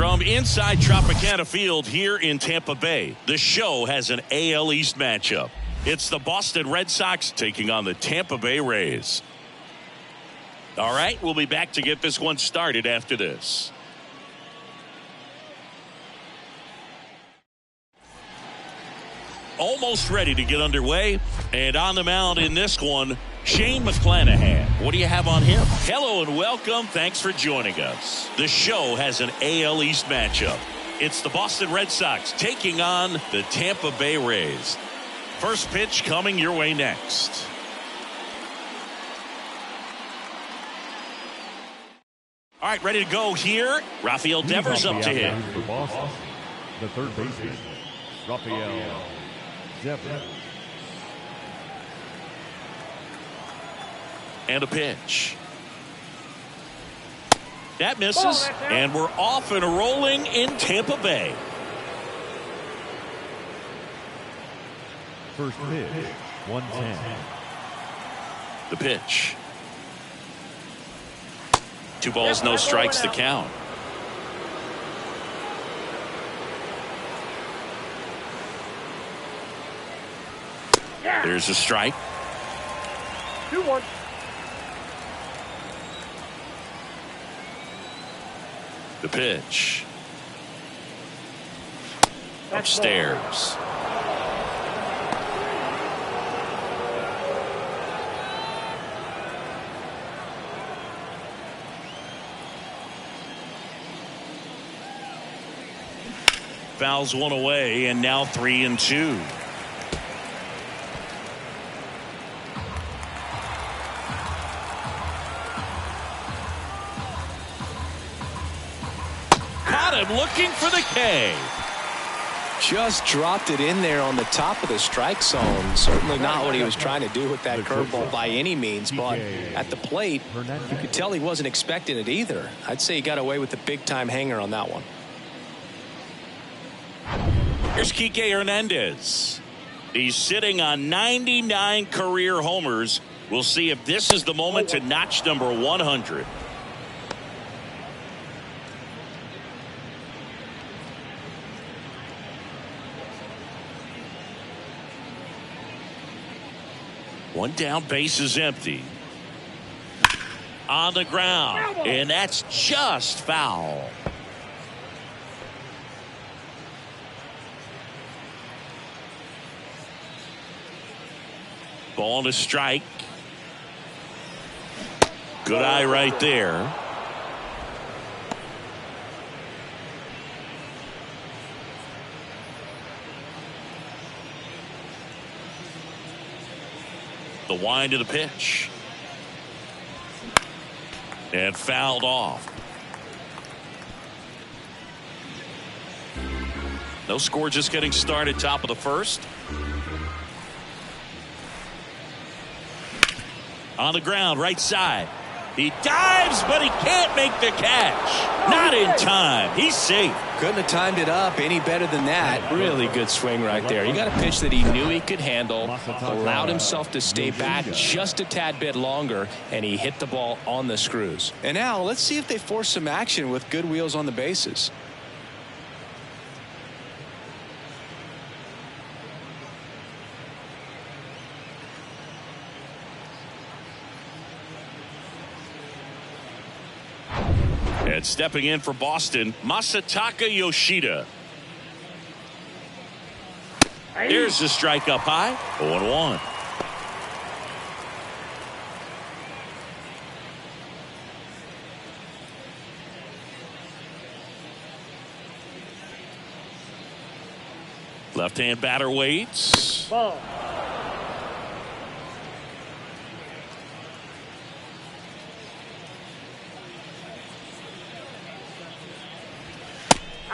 From inside Tropicana Field here in Tampa Bay, the show has an AL East matchup. It's the Boston Red Sox taking on the Tampa Bay Rays. All right, we'll be back to get this one started after this. Almost ready to get underway, and on the mound in this one, Shane McClanahan. What do you have on him? Hello and welcome. Thanks for joining us. The show has an AL East matchup. It's the Boston Red Sox taking on the Tampa Bay Rays. First pitch coming your way next. All right, ready to go here. Rafael Devers up to hit. The third baseman, Rafael Devers. And a pitch. That misses, and we're off and rolling in Tampa Bay. First pitch, 110. The pitch. 2 balls, no strikes, the count. There's a strike. 2-1. The pitch. Upstairs. Fouls one away, and now 3-2. Caught him looking for the K. Just dropped it in there on the top of the strike zone. Certainly not what he was trying to do with that curveball by any means, but at the plate, you could tell he wasn't expecting it either. I'd say he got away with the big-time hanger on that one. Here's Kike Hernandez. He's sitting on 99 career homers. We'll see if this is the moment to notch number 100. One down, base is empty. On the ground, and that's just foul. Ball to strike. Good eye right there. The wind of the pitch. And fouled off. No score, just getting started, top of the first. On the ground, right side. He dives, but he can't make the catch. Not in time. He's safe. Couldn't have timed it up any better than that. Really good swing right there. He got a pitch that he knew he could handle, allowed himself to stay back just a tad bit longer, and he hit the ball on the screws. And now let's see if they force some action with good wheels on the bases. And stepping in for Boston, Masataka Yoshida. Here's the strike up high. 0-1. Left-hand batter waits. Ball.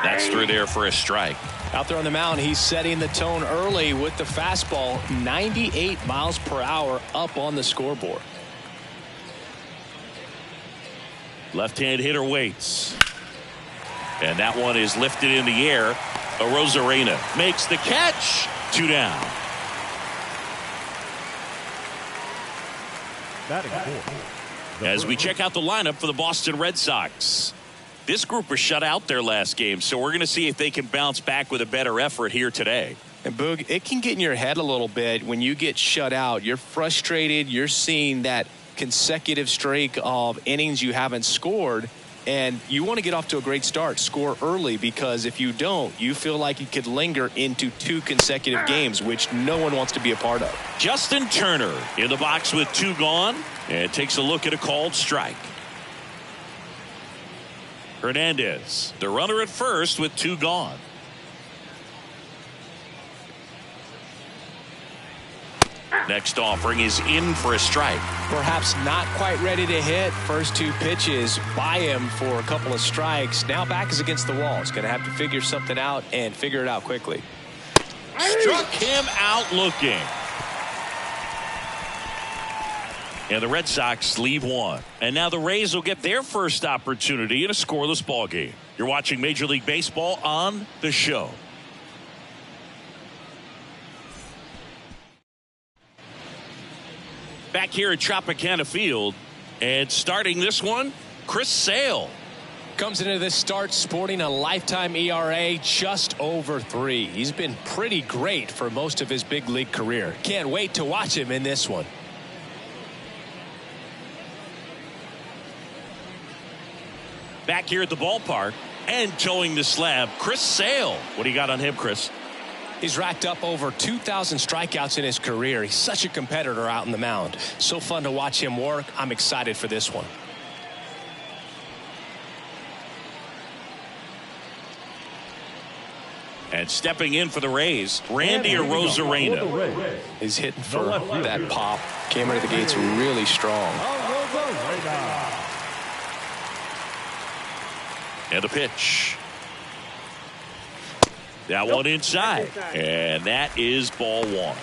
That's through there for a strike. Out there on the mound, he's setting the tone early with the fastball. 98 miles per hour up on the scoreboard. Left-hand hitter waits. And that one is lifted in the air. Arozarena makes the catch. 2 down. Batting fourth. As we check out the lineup for the Boston Red Sox. This group was shut out their last game, so we're going to see if they can bounce back with a better effort here today. And Boog, it can get in your head a little bit when you get shut out. You're frustrated. You're seeing that consecutive streak of innings you haven't scored, and you want to get off to a great start, score early, because if you don't, you feel like it could linger into 2 consecutive games, which no one wants to be a part of. Justin Turner in the box with 2 gone, and takes a look at a called strike. Hernandez, the runner at first with 2 gone. Next offering is in for a strike. Perhaps not quite ready to hit. First 2 pitches by him for a couple of strikes. Now back is against the wall. He's going to have to figure something out and figure it out quickly. Struck him out looking. And the Red Sox leave 1. And now the Rays will get their first opportunity in a scoreless ball game. You're watching Major League Baseball on The Show. Back here at Tropicana Field, and starting this one, Chris Sale. Comes into this start sporting a lifetime ERA just over 3. He's been pretty great for most of his big league career. Can't wait to watch him in this one. Back here at the ballpark and towing the slab, Chris Sale. What do you got on him, Chris? He's racked up over 2,000 strikeouts in his career. He's such a competitor out in the mound. So fun to watch him work. I'm excited for this one. And stepping in for the Rays, Randy Arozarena. He's hitting for that pop. Came into the gates really strong. And the pitch. That one inside. And that is ball 1.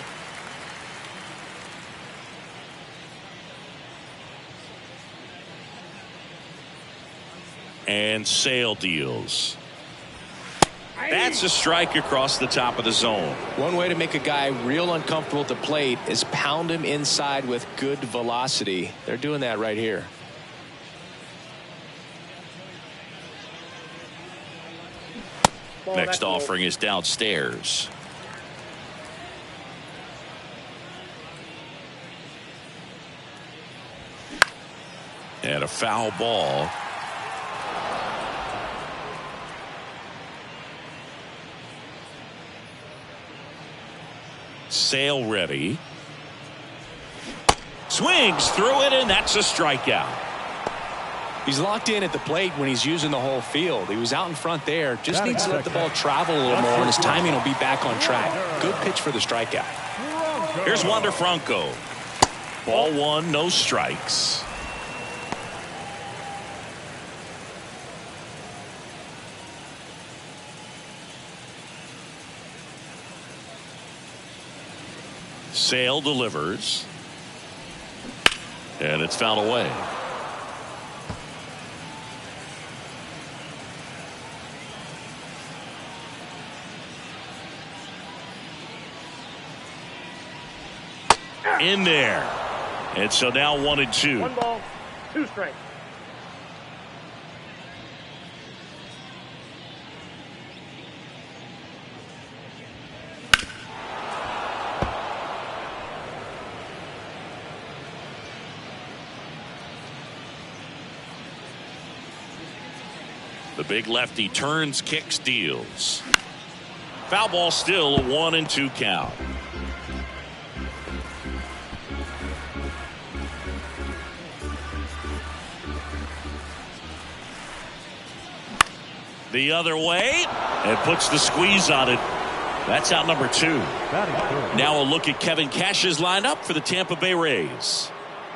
And Sale deals. That's a strike across the top of the zone. One way to make a guy real uncomfortable at the plate is pound him inside with good velocity. They're doing that right here. Next offering is downstairs. And a foul ball. Sale ready. Swings through it, and that's a strikeout. He's locked in at the plate when he's using the whole field. He was out in front there. Just needs to let the ball travel a little more, and his timing will be back on track. Good pitch for the strikeout. Here's Wander Franco. Ball 1, no strikes. Sale delivers. And it's fouled away. In there. And so now 1-2. 1 ball, 2 strikes. The big lefty turns, kicks, deals. Foul ball, still a 1-2 count. The other way, and puts the squeeze on it. That's out number 2. Now a look at Kevin Cash's lineup for the Tampa Bay Rays.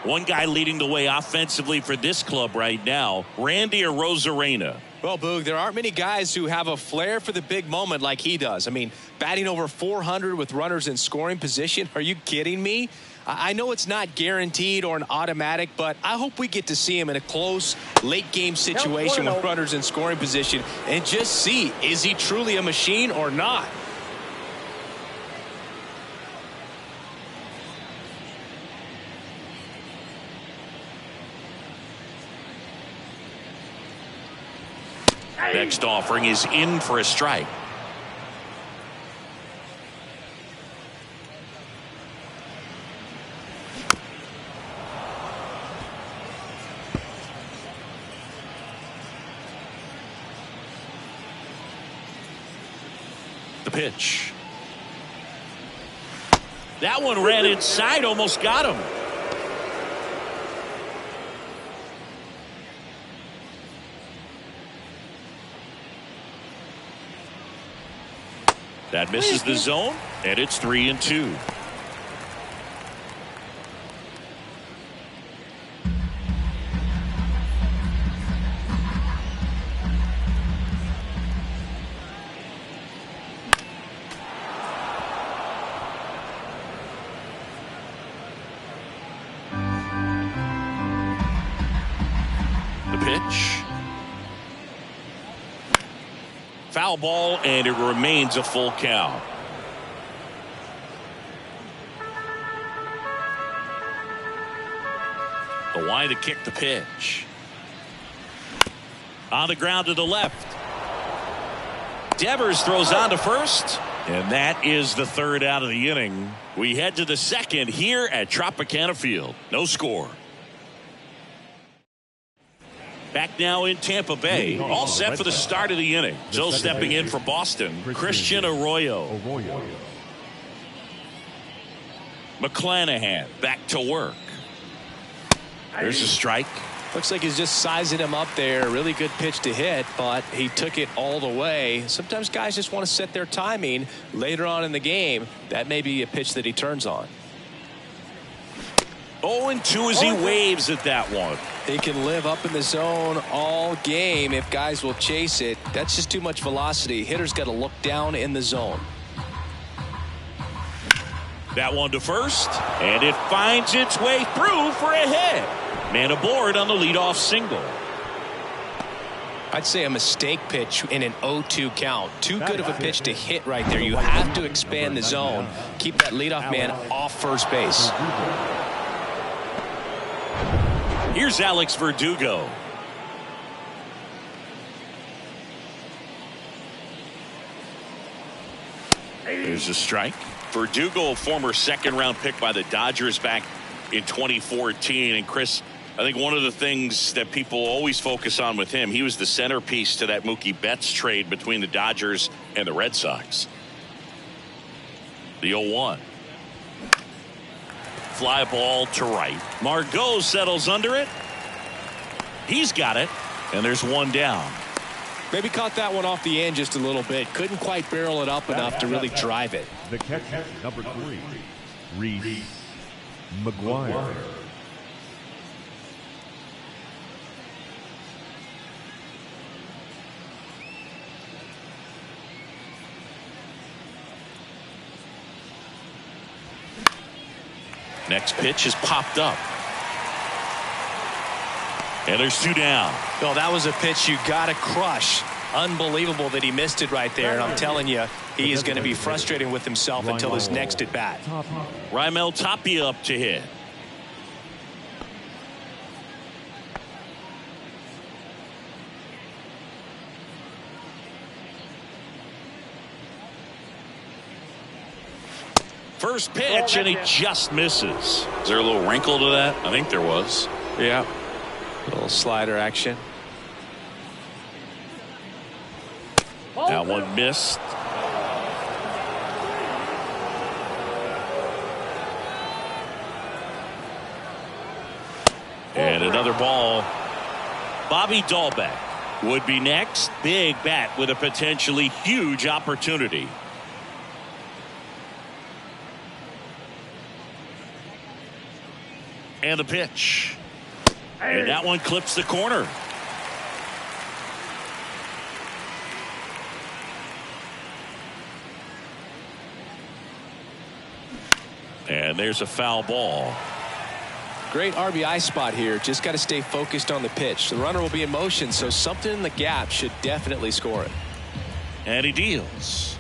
One guy leading the way offensively for this club right now, Randy Arozarena. Well, Boog, there aren't many guys who have a flair for the big moment like he does. I mean, batting over 400 with runners in scoring position. Are you kidding me? I know it's not guaranteed or an automatic, but I hope we get to see him in a close late game situation with runners in scoring position and just see, is he truly a machine or not? Next offering is in for a strike. The pitch. That one ran inside, almost got him. That misses the zone, and it's 3-2. The pitch. Foul ball, and it remains a full count. The line to kick the pitch. On the ground to the left. Devers throws on to first, and that is the third out of the inning. We head to the second here at Tropicana Field. No score. Back now in Tampa Bay, all set for the start of the inning. So stepping in for Boston, Christian Arroyo. McClanahan back to work. There's a strike. Looks like he's just sizing him up there. Really good pitch to hit, but he took it all the way. Sometimes guys just want to set their timing later on in the game. That may be a pitch that he turns on. 0-2 as he waves at that one. He can live up in the zone all game if guys will chase it. That's just too much velocity. Hitter's got to look down in the zone. That one to first, and it finds its way through for a hit. Man aboard on the leadoff single. I'd say a mistake pitch in an 0-2 count. Too good of a pitch to hit right there. You have to expand the zone. Keep that leadoff man off first base. Here's Alex Verdugo. There's a strike. Verdugo, a former second-round pick by the Dodgers back in 2014. And Chris, I think one of the things that people always focus on with him, he was the centerpiece to that Mookie Betts trade between the Dodgers and the Red Sox. The 0-1. Fly ball to right. Margot settles under it. He's got it, and there's one down. Maybe caught that one off the end just a little bit. Couldn't quite barrel it up enough to really drive it. The catcher, number 3, Reese McGuire. Next pitch is popped up. And there's 2 down. Well, that was a pitch you got to crush. Unbelievable that he missed it right there. And I'm telling you, he is going to be frustrated with himself until his next at bat. Raimel Tapia up to hit. First pitch, and he just misses. Is there a little wrinkle to that? I think there was. Yeah. A little slider action. That one missed. And another ball. Bobby Dahlbeck would be next. Big bat with a potentially huge opportunity. And the pitch. And that one clips the corner. And there's a foul ball. Great RBI spot here. Just got to stay focused on the pitch. The runner will be in motion, so something in the gap should definitely score it. And he deals.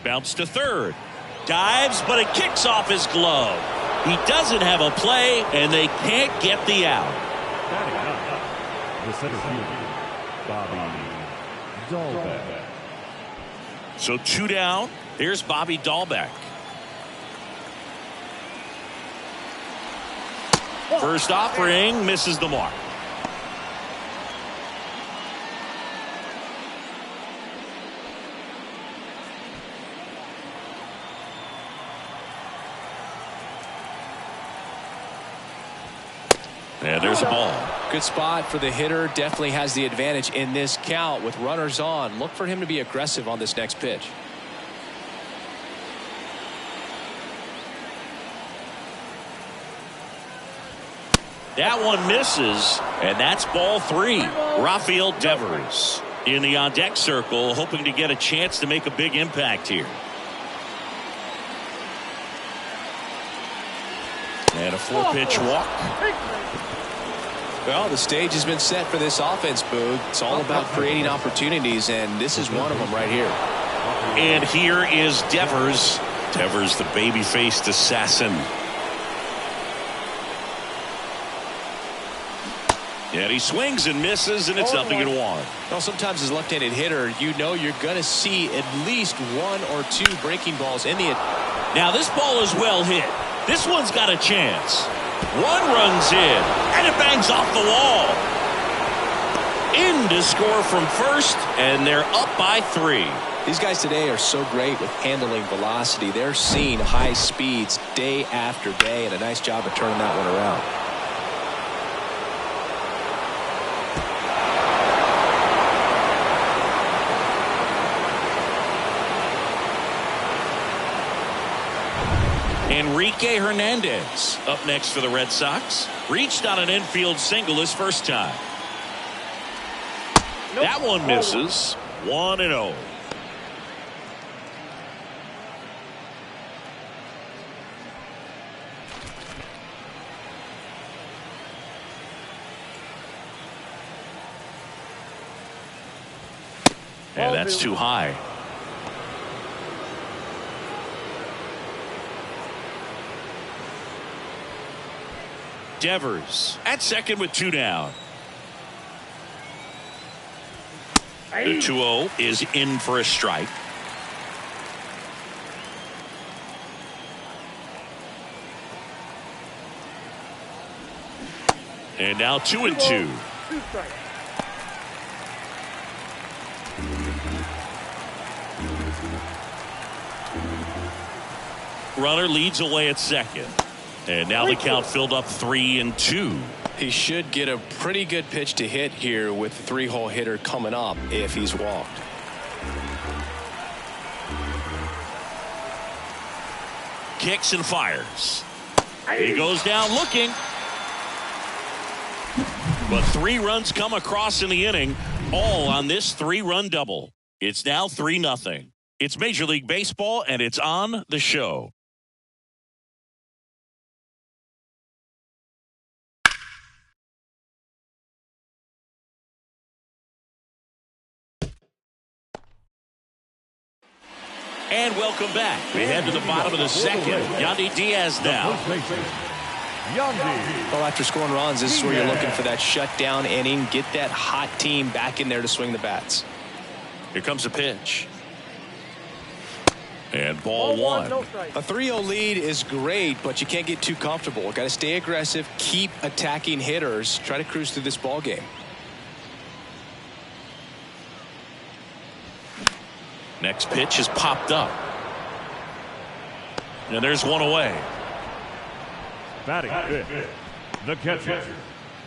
Bounce to third. Dives, but it kicks off his glove. He doesn't have a play, and they can't get the out. The center fielder, Bobby Dahlbeck. So 2 down. Here's Bobby Dahlbeck. First offering misses the mark. And there's a ball. Good spot for the hitter. Definitely has the advantage in this count with runners on. Look for him to be aggressive on this next pitch. That one misses, and that's ball 3. Rafael Devers in the on-deck circle, hoping to get a chance to make a big impact here. And a 4-pitch walk. Well, the stage has been set for this offense, Boog. It's all about creating opportunities, and this is one of them right here. And here is Devers. Devers, the baby-faced assassin. And he swings and misses, and it's nothing in 1. Well, sometimes as a left-handed hitter, you know you're going to see at least 1 or 2 breaking balls in the. Now this ball is well hit. This one's got a chance. 1 runs in, and it bangs off the wall. In to score from first, and they're up by 3. These guys today are so great with handling velocity. They're seeing high speeds day after day, and a nice job of turning that one around. Enrique Hernandez up next for the Red Sox. Reached on an infield single his first time. Nope. That one misses. 1-0. And that's too high. Devers at second with 2 down. The 2-0 is in for a strike. And now 2-2. Runner leads away at second. And now the count filled up 3-2. He should get a pretty good pitch to hit here with the 3-hole hitter coming up if he's walked. Kicks and fires. He goes down looking. But 3 runs come across in the inning, all on this 3-run double. It's now 3-0. It's Major League Baseball, and it's on the show. And welcome back. We head to the bottom of the second. Yandy Diaz now. Well, after scoring runs, this is where you're looking for that shutdown inning. Get that hot team back in there to swing the bats. Here comes a pitch. And ball 1. A 3-0 lead is great, but you can't get too comfortable. Got to stay aggressive, keep attacking hitters, try to cruise through this ball game. Next pitch is popped up. And there's one away. Batting fifth, the catcher,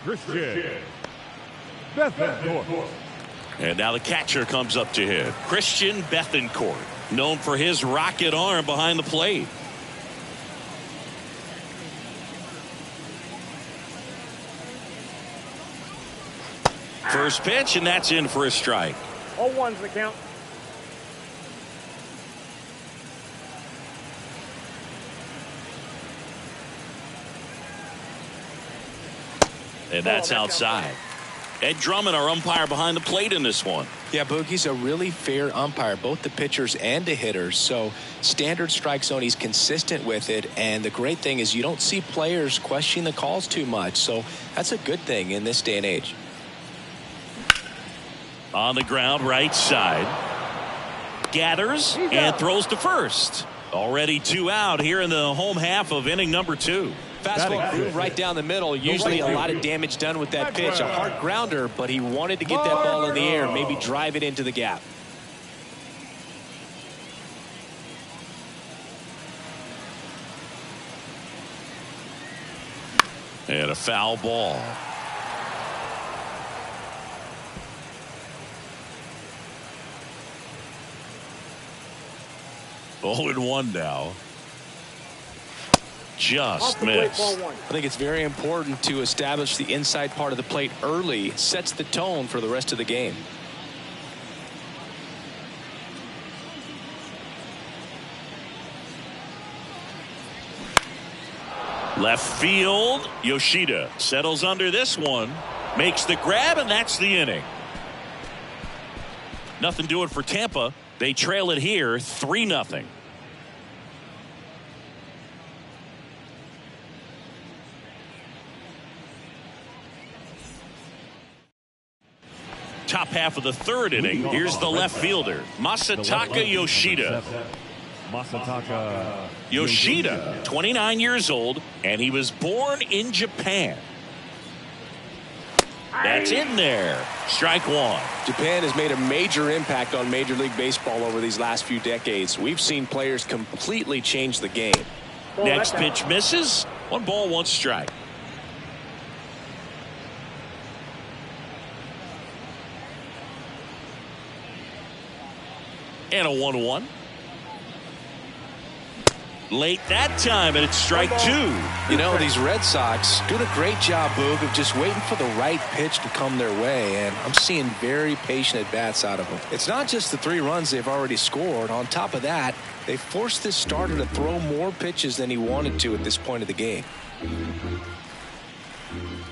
Christian Bethancourt. And now the catcher comes up to hit. Christian Bethancourt, known for his rocket arm behind the plate. First pitch, and that's in for a strike. 0-1's the count. And that's outside. Ed Drummond, our umpire behind the plate in this one. Yeah, Boogie's a really fair umpire, both the pitchers and the hitters. So standard strike zone, he's consistent with it. And the great thing is you don't see players questioning the calls too much. So that's a good thing in this day and age. On the ground, right side. Gathers and throws to first. Already 2 out here in the home half of inning number 2. Fastball grew right down the middle. Usually a lot of damage done with that pitch. A hard grounder, but he wanted to get that ball in the air, maybe drive it into the gap. And a foul ball. Oh, and 1 now. Just missed. I think it's very important to establish the inside part of the plate early. It sets the tone for the rest of the game. Left field. Yoshida settles under this one. Makes the grab, and that's the inning. Nothing doing for Tampa. They trail it here 3-0. Top half of the 3rd inning. Here's the left fielder, Masataka Yoshida. Masataka Yoshida, 29 years old, and he was born in Japan. That's in there. Strike 1. Japan has made a major impact on Major League Baseball over these last few decades. We've seen players completely change the game. Next pitch misses. 1 ball, 1 strike. And a 1-1. Late that time, and it's strike 2. You know, these Red Sox doing a great job, Boog, of just waiting for the right pitch to come their way, and I'm seeing very patient at-bats out of them. It's not just the 3 runs they've already scored. On top of that, they forced this starter to throw more pitches than he wanted to at this point of the game.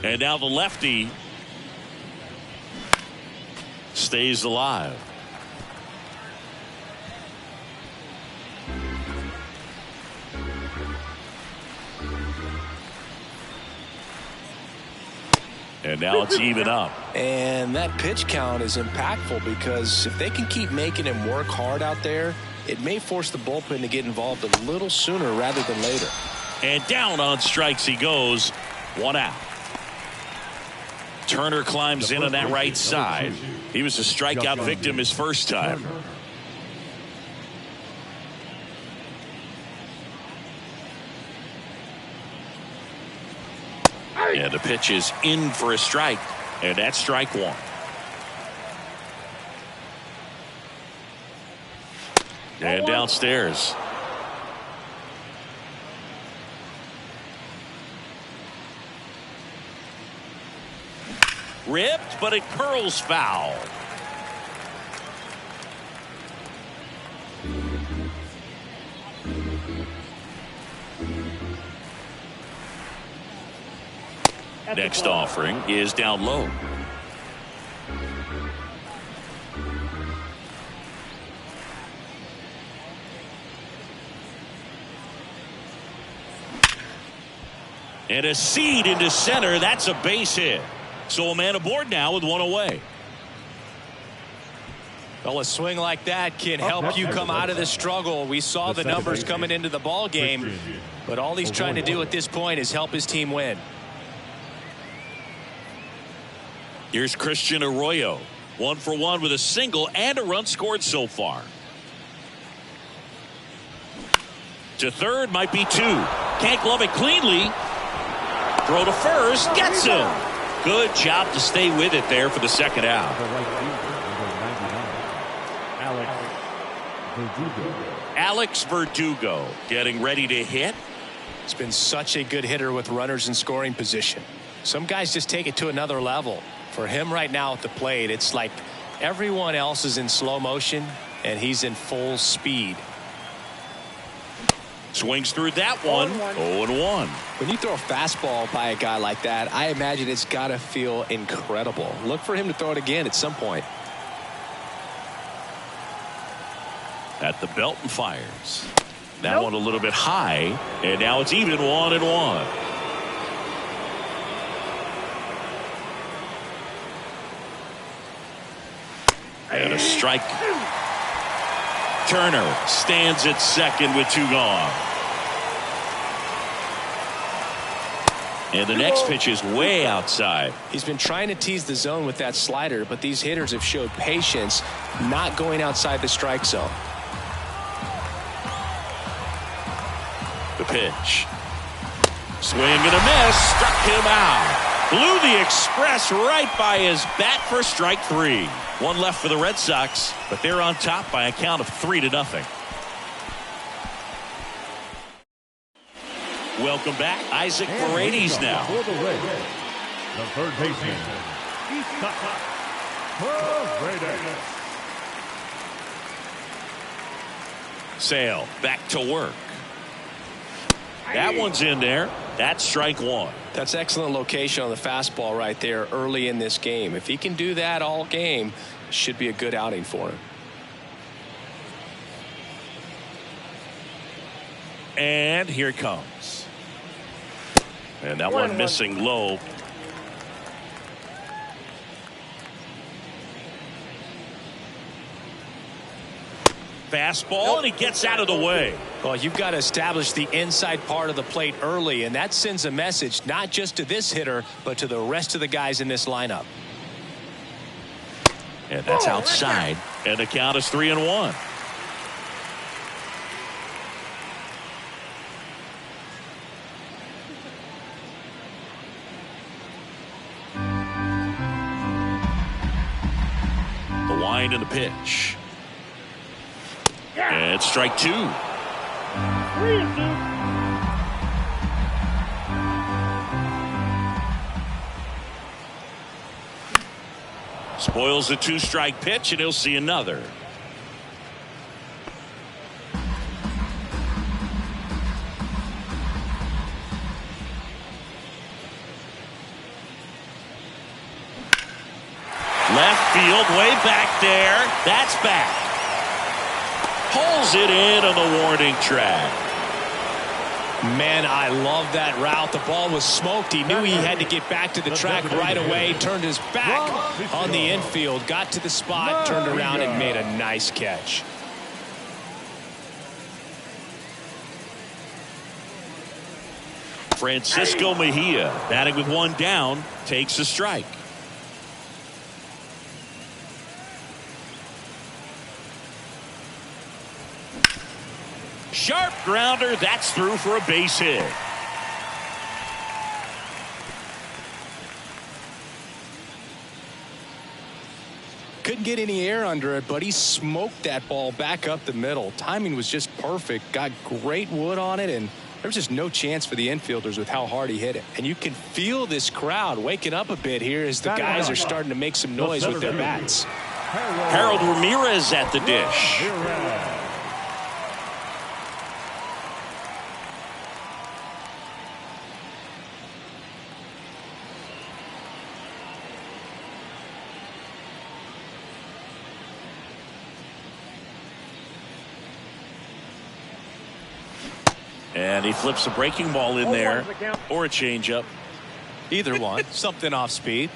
And now the lefty stays alive. And now it's even up. And that pitch count is impactful because if they can keep making him work hard out there, it may force the bullpen to get involved a little sooner rather than later. And down on strikes he goes. 1 out. Turner climbs in on that right side. He was a strikeout victim his first time. And the pitch is in for a strike, and that's strike 1. And downstairs. Ripped, but it curls foul. Next offering is down low. And a seed into center. That's a base hit. So a man aboard now with 1 away. Well, a swing like that can help you come out of the struggle. We saw the numbers coming into the ball game, but all he's trying to do at this point is help his team win. Here's Christian Arroyo. 1 for 1 with a single and a run scored so far. To third, might be 2. Can't glove it cleanly. Throw to first, gets him. Good job to stay with it there for the second out. Alex Verdugo getting ready to hit. He's been such a good hitter with runners in scoring position. Some guys just take it to another level. For him right now at the plate, it's like everyone else is in slow motion and he's in full speed. Swings through that one. 0-1. When you throw a fastball by a guy like that, I imagine it's got to feel incredible. Look for him to throw it again at some point. At the belt and fires. That one a little bit high, and now it's even 1-1. And a strike. Turner stands at second with 2 gone. And the next pitch is way outside. He's been trying to tease the zone with that slider, but these hitters have showed patience, not going outside the strike zone. The pitch. Swing and a miss. Struck him out. Blew the express right by his bat for strike 3. 1 left for the Red Sox, but they're on top by a count of 3-0. Welcome back. Isaac Paredes now. For the Rays, the third baseman, Paredes. Sale back to work. That one's in there. That's strike 1. That's excellent location on the fastball right there early in this game. If he can do that all game, it should be a good outing for him. And here it comes. And that one missing low. Fastball, and he gets out of the way. Well, you've got to establish the inside part of the plate early, and that sends a message not just to this hitter, but to the rest of the guys in this lineup. And that's outside, and the count is 3-1. The wind and the pitch. And strike 2. 3-2. Spoils the 2-strike pitch, and he'll see another. Left field, way back there. That's back. Pulls it in on the warning track. Man, I love that route. The ball was smoked. He knew he had to get back to the track right away. Turned his back on the infield. Got to the spot, turned around, and made a nice catch. Francisco Mejia, batting with 1 down, takes a strike. Sharp grounder, that's through for a base hit. Couldn't get any air under it, but he smoked that ball back up the middle. Timing was just perfect. Got great wood on it, and there was just no chance for the infielders with how hard he hit it. And you can feel this crowd waking up a bit here as the guys are starting to make some noise with their bats. Harold Ramirez at the dish. And he flips a breaking ball in there, or a changeup. Either one. Something off speed.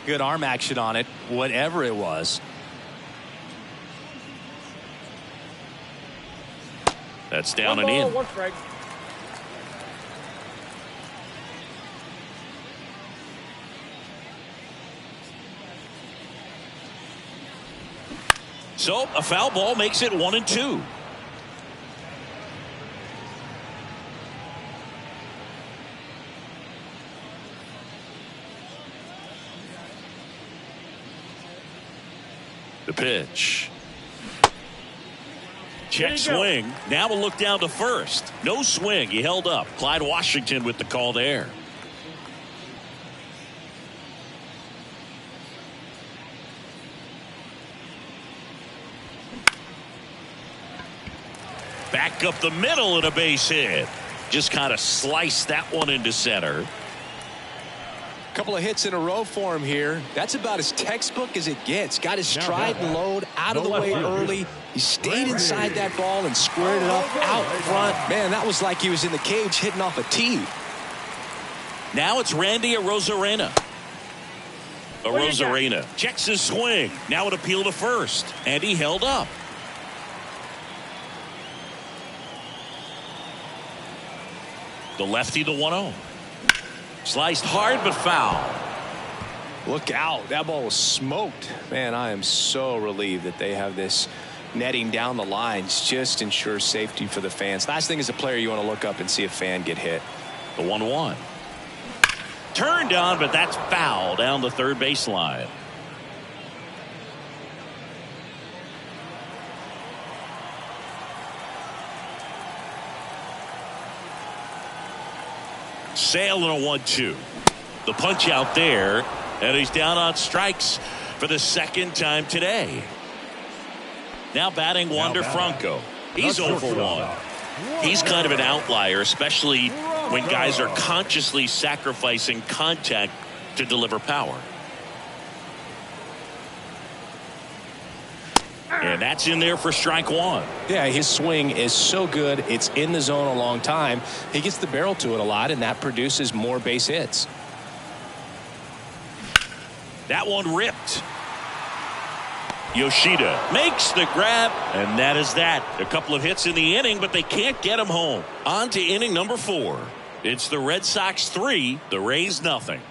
Good arm action on it, whatever it was. That's down 1 and ball, in. 1 strike. So a foul ball makes it 1-2. The pitch. Check swing. Now we'll look down to first. No swing. He held up. Clyde Washington with the call there. Back up the middle and a base hit. Just kind of sliced that one into center. Couple of hits in a row for him here. That's about as textbook as it gets. Got his stride and load out of the way early. He stayed inside that ball and squared it up out front. Man, that was like he was in the cage hitting off a tee. Now it's Randy Arozarena. Rosarena checks his swing. Now an appeal to first. And he held up. The lefty, the 1-0. Sliced hard but foul. Look out. That ball was smoked. Man, I am so relieved that they have this netting down the lines. Just ensures safety for the fans. Last thing as a player, you want to look up and see a fan get hit. The 1-1. Turned on, but that's foul down the third baseline. Sale and a 1-2. The punch out there, and he's down on strikes for the second time today. Now batting Wander Franco. He's 0 for 1. He's kind of an outlier, especially when guys are consciously sacrificing contact to deliver power. And that's in there for strike 1. Yeah, his swing is so good. It's in the zone a long time. He gets the barrel to it a lot, and that produces more base hits. That one ripped. Yoshida makes the grab, and that is that. A couple of hits in the inning, but they can't get him home. On to inning number 4. It's the Red Sox 3, the Rays nothing.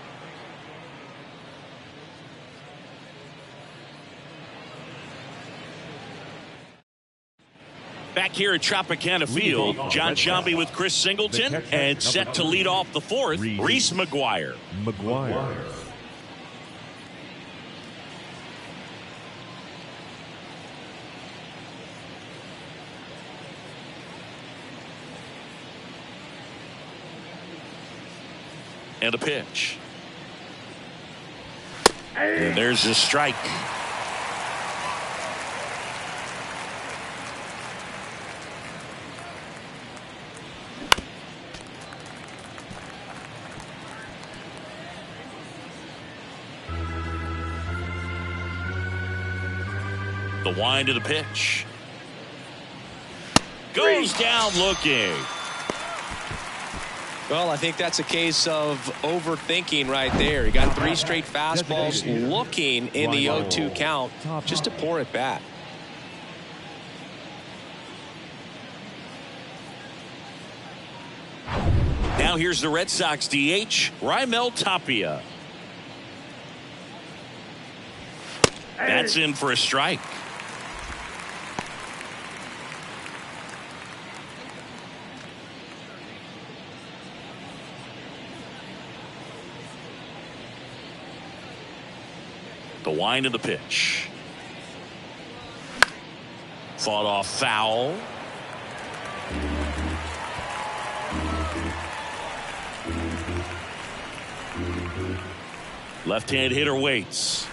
Back here at Tropicana Field, John Sciambi with Chris Singleton, and set to lead off the 4th, Reese McGuire. And a pitch. And there's a strike. The wind of the pitch. Goes down looking. Well, I think that's a case of overthinking right there. He got 3 straight fastballs looking in the 0-2 count just to pour it back. Now here's the Red Sox DH, Raimel Tapia. That's in for a strike. The wind of the pitch. Fought off foul. Left-hand hitter waits.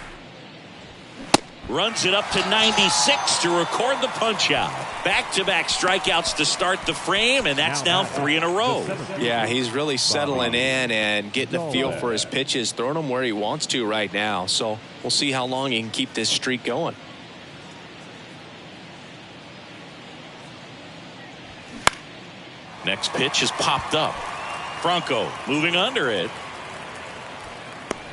Runs it up to 96 to record the punch out. Back-to-back strikeouts to start the frame, and that's now 3 in a row. Yeah, he's really settling in and getting a feel for his pitches, throwing them where he wants to right now. So we'll see how long he can keep this streak going. Next pitch is popped up. Franco moving under it.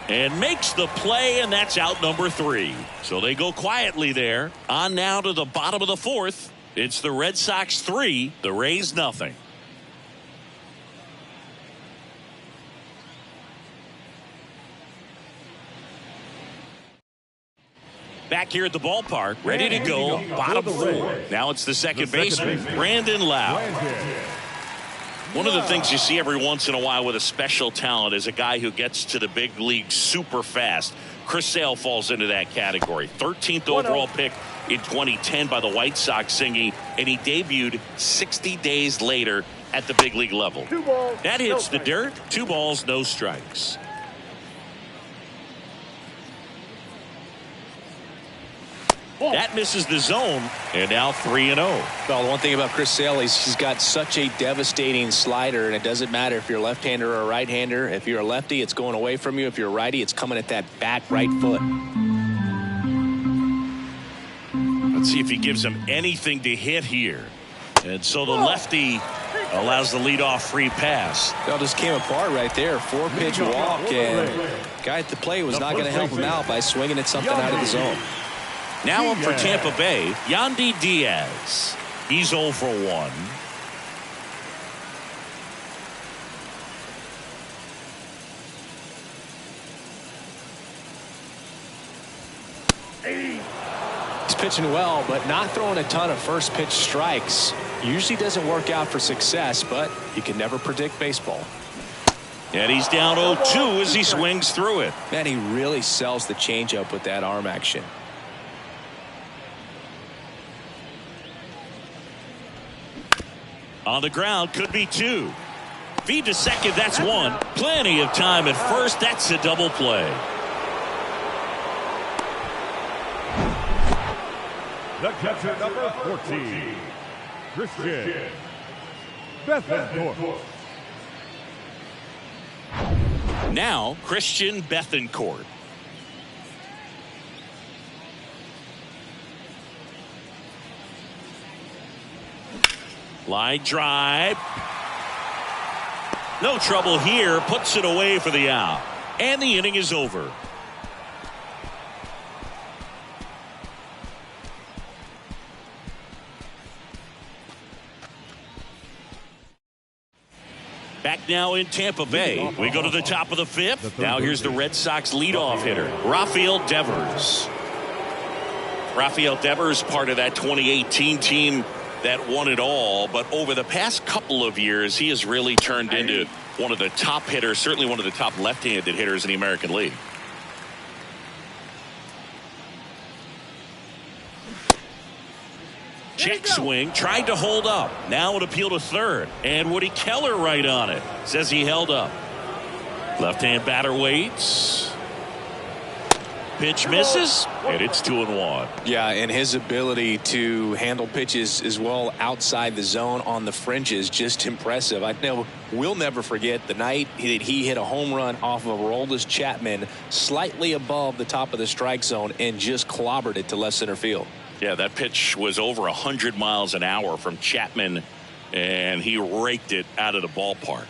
And makes the play, and that's out number 3. So they go quietly there. On now to the bottom of the 4th. It's the Red Sox 3, the Rays nothing. Back here at the ballpark, ready to go, bottom 4. Now it's the second baseman, Brandon Lau. One of the things you see every once in a while with a special talent is a guy who gets to the big league super fast. Chris Sale falls into that category. 13th overall pick in 2010 by the White Sox singing, and he debuted 60 days later at the big league level. That hits the dirt. 2 balls, no strikes. That misses the zone, and now 3-0. Well, the one thing about Chris Sale is he's got such a devastating slider, and it doesn't matter if you're a left-hander or a right-hander. If you're a lefty, it's going away from you. If you're a righty, it's coming at that back right foot. Let's see if he gives him anything to hit here. And so the lefty allows the leadoff free pass. It all just came apart right there. 4-pitch walk, and guy at the plate was not going to help him out by swinging at something out of the zone. Now up for Tampa Bay, Yandy Diaz. He's 0 for 1. He's pitching well, but not throwing a ton of first pitch strikes. Usually doesn't work out for success, but you can never predict baseball. And he's down 0-2 as he swings through it. Man, he really sells the changeup with that arm action. On the ground, could be 2. Feed to second, that's 1. Plenty of time at first. That's a double play. The catcher, number 14, Christian Bethancourt. Now, Christian Bethancourt. Line drive. No trouble here. Puts it away for the out. And the inning is over. Back now in Tampa Bay. We go to the top of the 5th. Now here's the Red Sox leadoff hitter, Rafael Devers. Rafael Devers, part of that 2018 team that won it all. But over the past couple of years, he has really turned into one of the top hitters, certainly one of the top left-handed hitters in the American League. Check swing, tried to hold up. Now an appeal to third. And Woody Keller right on it. Says he held up. Left-hand batter waits. Pitch misses, and it's 2-1. Yeah, and his ability to handle pitches as well outside the zone on the fringes, just impressive. I know we'll never forget the night that he hit a home run off of Aroldis Chapman slightly above the top of the strike zone and just clobbered it to left center field. Yeah, that pitch was over 100 miles an hour from Chapman, and he raked it out of the ballpark.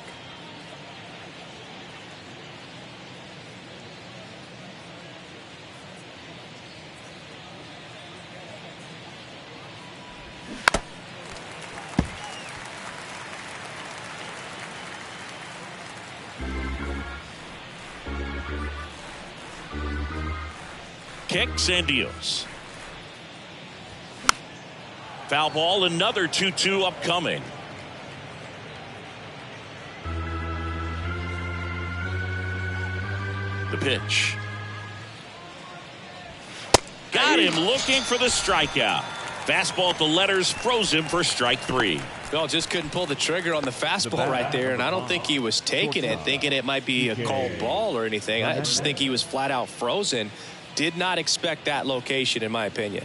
Kicks and deals. Foul ball, another 2-2 upcoming. The pitch. Got him looking for the strikeout. Fastball at the letters froze him for strike 3. Well, just couldn't pull the trigger on the fastball right there, and I don't think he was taking it, thinking it might be a called ball or anything. I just think he was flat out frozen. Did not expect that location, in my opinion.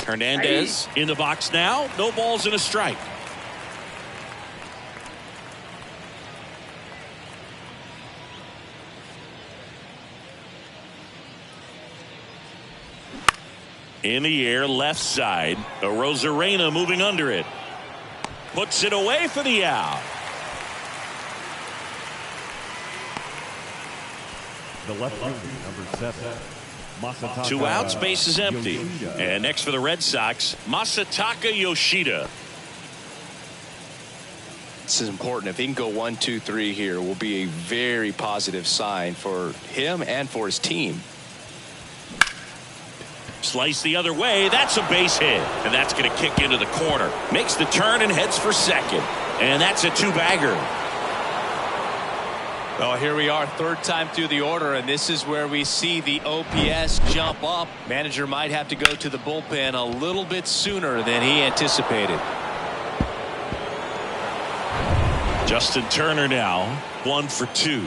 Hernandez in the box now. No balls and a strike. In the air, left side. Arozarena moving under it. Puts it away for the out. The left fielder, number 7. Masataka 2 outs, base is empty. Yoshida. And next for the Red Sox, Masataka Yoshida. This is important. If he can go 1, 2, 3 here, will be a very positive sign for him and for his team. Slice the other way. That's a base hit. And that's going to kick into the corner. Makes the turn and heads for second. And that's a 2-bagger. Well, here we are, third time through the order, and this is where we see the OPS jump up. Manager might have to go to the bullpen a little bit sooner than he anticipated. Justin Turner now 1 for 2.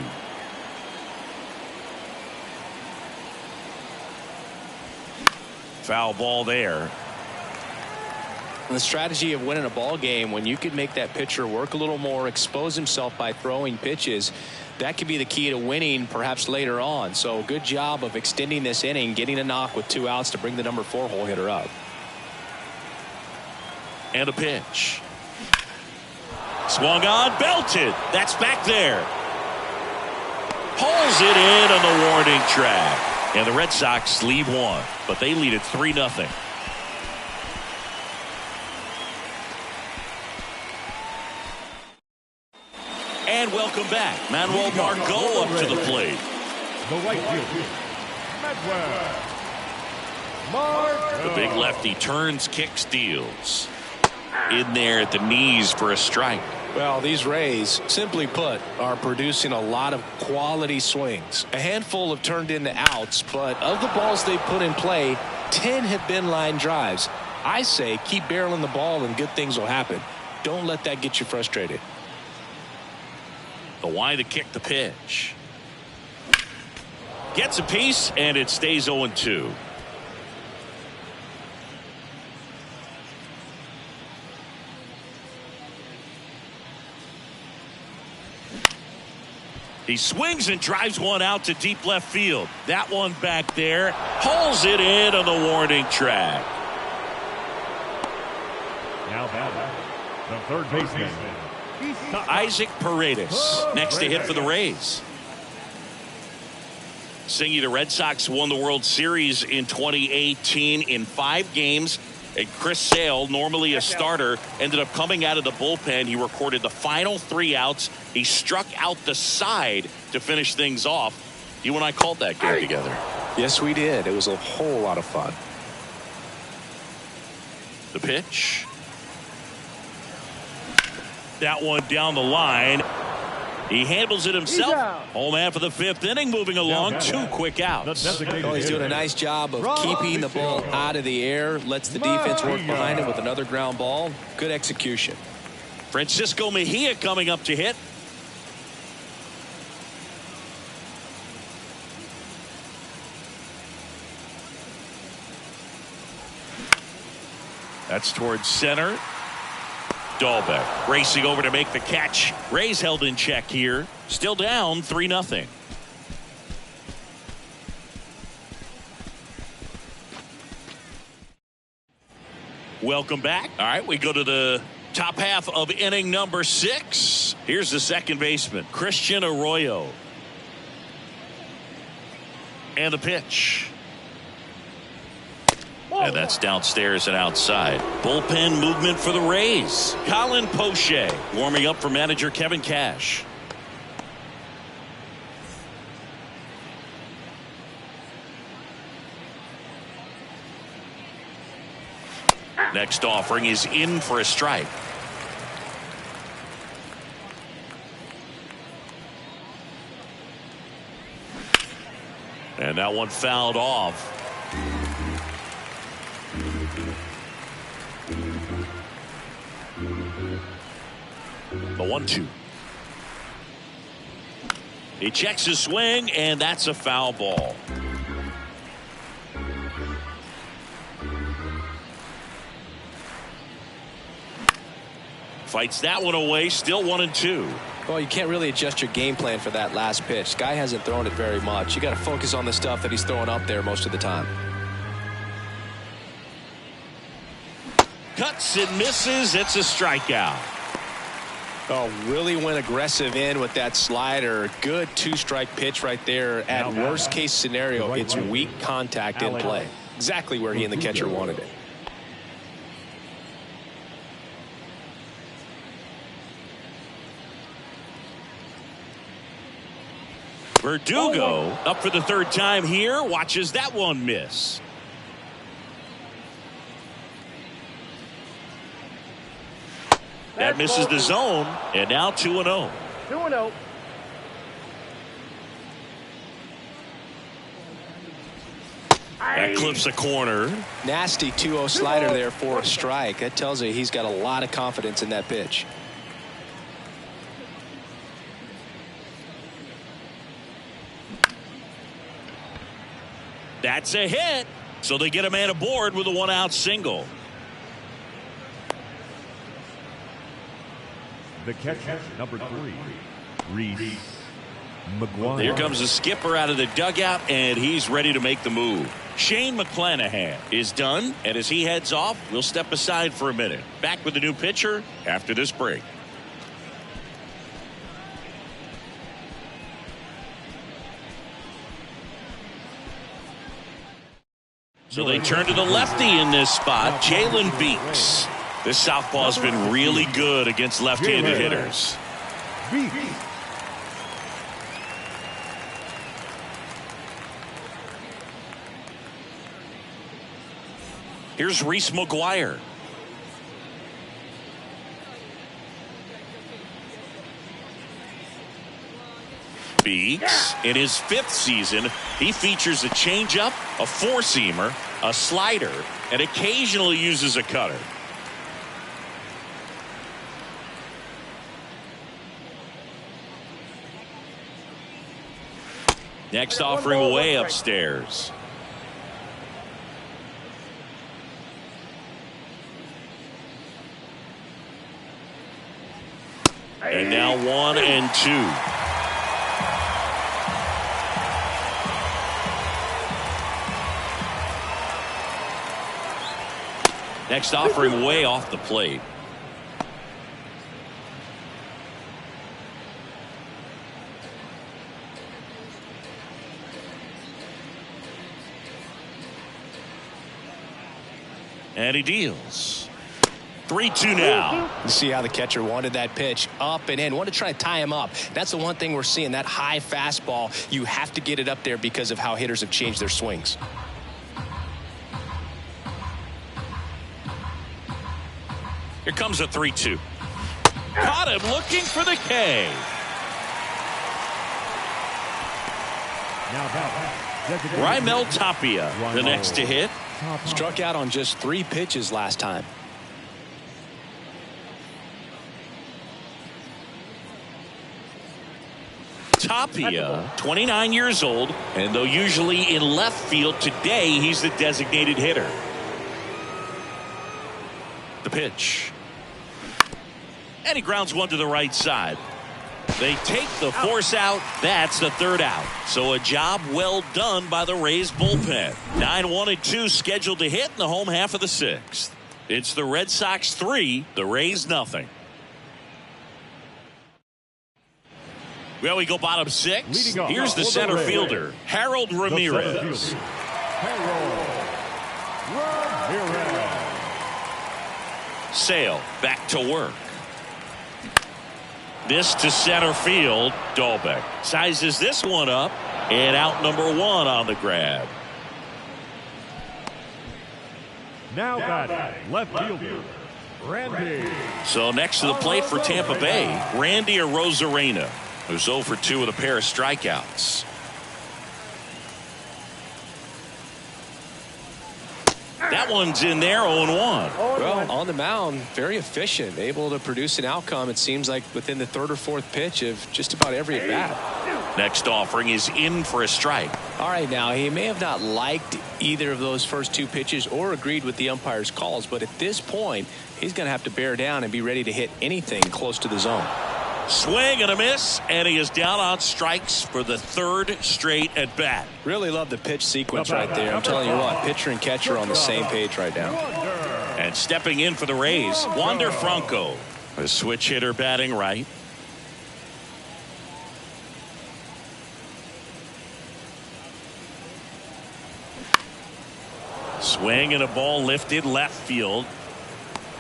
Foul ball there. The strategy of winning a ball game, when you can make that pitcher work a little more, expose himself by throwing pitches, that could be the key to winning perhaps later on. So good job of extending this inning, getting a knock with 2 outs to bring the number 4 hole hitter up. And a pitch. Swung on, belted. That's back there. Pulls it in on the warning track. And the Red Sox lead one, but they lead it 3-0. And welcome back. Manuel Margot up to the plate. The right fielder, The big lefty turns, kicks, deals. In there at the knees for a strike. Well, these Rays, simply put, are producing a lot of quality swings. A handful have turned into outs, but of the balls they put in play, 10 have been line drives. I say keep barreling the ball and good things will happen. Don't let that get you frustrated. The why the kick, the pitch. Gets a piece, and it stays 0-2. He swings and drives one out to deep left field. That one back there. Pulls it in on the warning track. now batting, the third baseman, Isaac Paredes next to hit for the Rays. Singy, the Red Sox won the World Series in 2018 in 5 games. And Chris Sale, normally a starter, ended up coming out of the bullpen. He recorded the final 3 outs. He struck out the side to finish things off. You and I called that game together. Yes, we did. It was a whole lot of fun. The pitch. That one down the line. He handles it himself. Home man for the 5th inning, moving along. 2 quick outs. Oh, he's doing a nice job of keeping the ball out of the air. Lets the defense work behind him with another ground ball. Good execution. Francisco Mejia coming up to hit. That's towards center. Dahlbeck racing over to make the catch. Rays held in check here. Still down 3-0. Welcome back. All right, we go to the top half of inning number 6. Here's the second baseman, Christian Arroyo. And the pitch. And that's downstairs and outside. Bullpen movement for the Rays. Colin Poche warming up for manager Kevin Cash. Next offering is in for a strike. And that one fouled off. The 1-2. He checks his swing, and that's a foul ball. Fights that one away, still 1-2. Well, you can't really adjust your game plan for that last pitch. Guy hasn't thrown it very much. You got to focus on the stuff that he's throwing up there most of the time. Cuts and misses. It's a strikeout. Oh, really went aggressive in with that slider. Good 2-strike pitch right there. At worst case scenario, it's weak contact in play. Exactly where he and the catcher wanted it. Verdugo up for the 3rd time here. Watches that one miss. That misses the zone, and now 2-0. 2-0. That clips a corner. Nasty 2-0 slider there for a strike. That tells you he's got a lot of confidence in that pitch. That's a hit. So they get a man aboard with a 1-out single. the catcher, number 3, Reese. McGuire. Here comes the skipper out of the dugout, and he's ready to make the move. Shane McClanahan is done, and as he heads off, we'll step aside for a minute. Back with the new pitcher after this break. So they turn to the lefty in this spot, Jalen Beeks. This southpaw's been really good against left-handed hitters. Here's Reese McGuire. Beeks, in his 5th season, he features a changeup, a four-seamer, a slider, and occasionally uses a cutter. Next offering way upstairs. And now 1-2. Next offering way off the plate. And he deals. 3-2 now. You see how the catcher wanted that pitch up and in. Want to try to tie him up. That's the one thing we're seeing, that high fastball. You have to get it up there because of how hitters have changed their swings. Here comes a 3-2. Caught him looking for the K. Raimel Tapia, the next to hit. Struck out on just 3 pitches last time. Tapia, 29 years old, and though usually in left field, today he's the designated hitter. The pitch. And he grounds one to the right side. They take the force out. That's the 3rd out. So a job well done by the Rays bullpen. 9-1-2 scheduled to hit in the home half of the 6th. It's the Red Sox 3, the Rays nothing. Well, we go bottom 6. Here's the center fielder, Harold Ramirez. Sale back to work. This to center field. Dahlbeck sizes this one up, and out number 1 on the grab. Now batting, left fielder, Randy. So next to the plate for Tampa Bay, Randy Arozarena, who's 0 for 2 with a pair of strikeouts. That one's in there, 0-1. Well, on the mound, very efficient, able to produce an outcome, it seems like, within the 3rd or 4th pitch of just about every at-bat. Next offering is in for a strike. All right, now, he may have not liked either of those first 2 pitches or agreed with the umpire's calls, but at this point, he's going to have to bear down and be ready to hit anything close to the zone. Swing and a miss, and he is down on strikes for the 3rd straight at bat. Really love the pitch sequence right there. I'm telling you what, pitcher and catcher are on the same page right now. And stepping in for the Rays, Wander Franco, a switch hitter batting right. Swing and a ball lifted left field,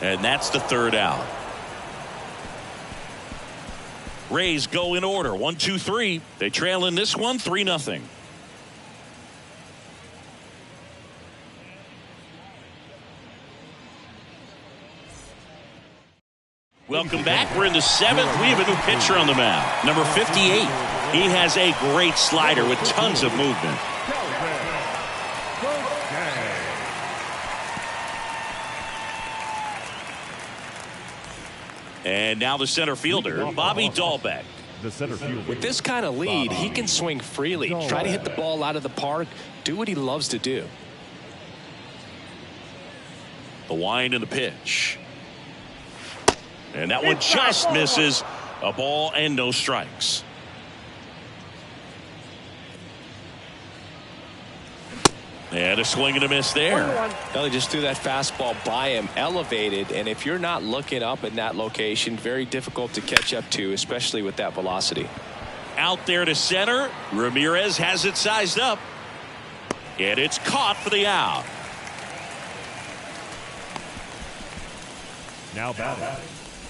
and that's the 3rd out. Rays go in order. 1, 2, 3. They trail in this one 3-0. Welcome back. We're in the 7th. We have a new pitcher on the mound. Number 58. He has a great slider with tons of movement. And now the center fielder, Bobby Dahlbeck. The center fielder. With this kind of lead, he can swing freely, try to hit the ball out of the park, do what he loves to do. The wind and the pitch. And that one just misses. A ball and no strikes. And a swing and a miss there. Well, he just threw that fastball by him, elevated, and if you're not looking up in that location, very difficult to catch up to, especially with that velocity. Out there to center. Ramirez has it sized up. And it's caught for the out. Now batting,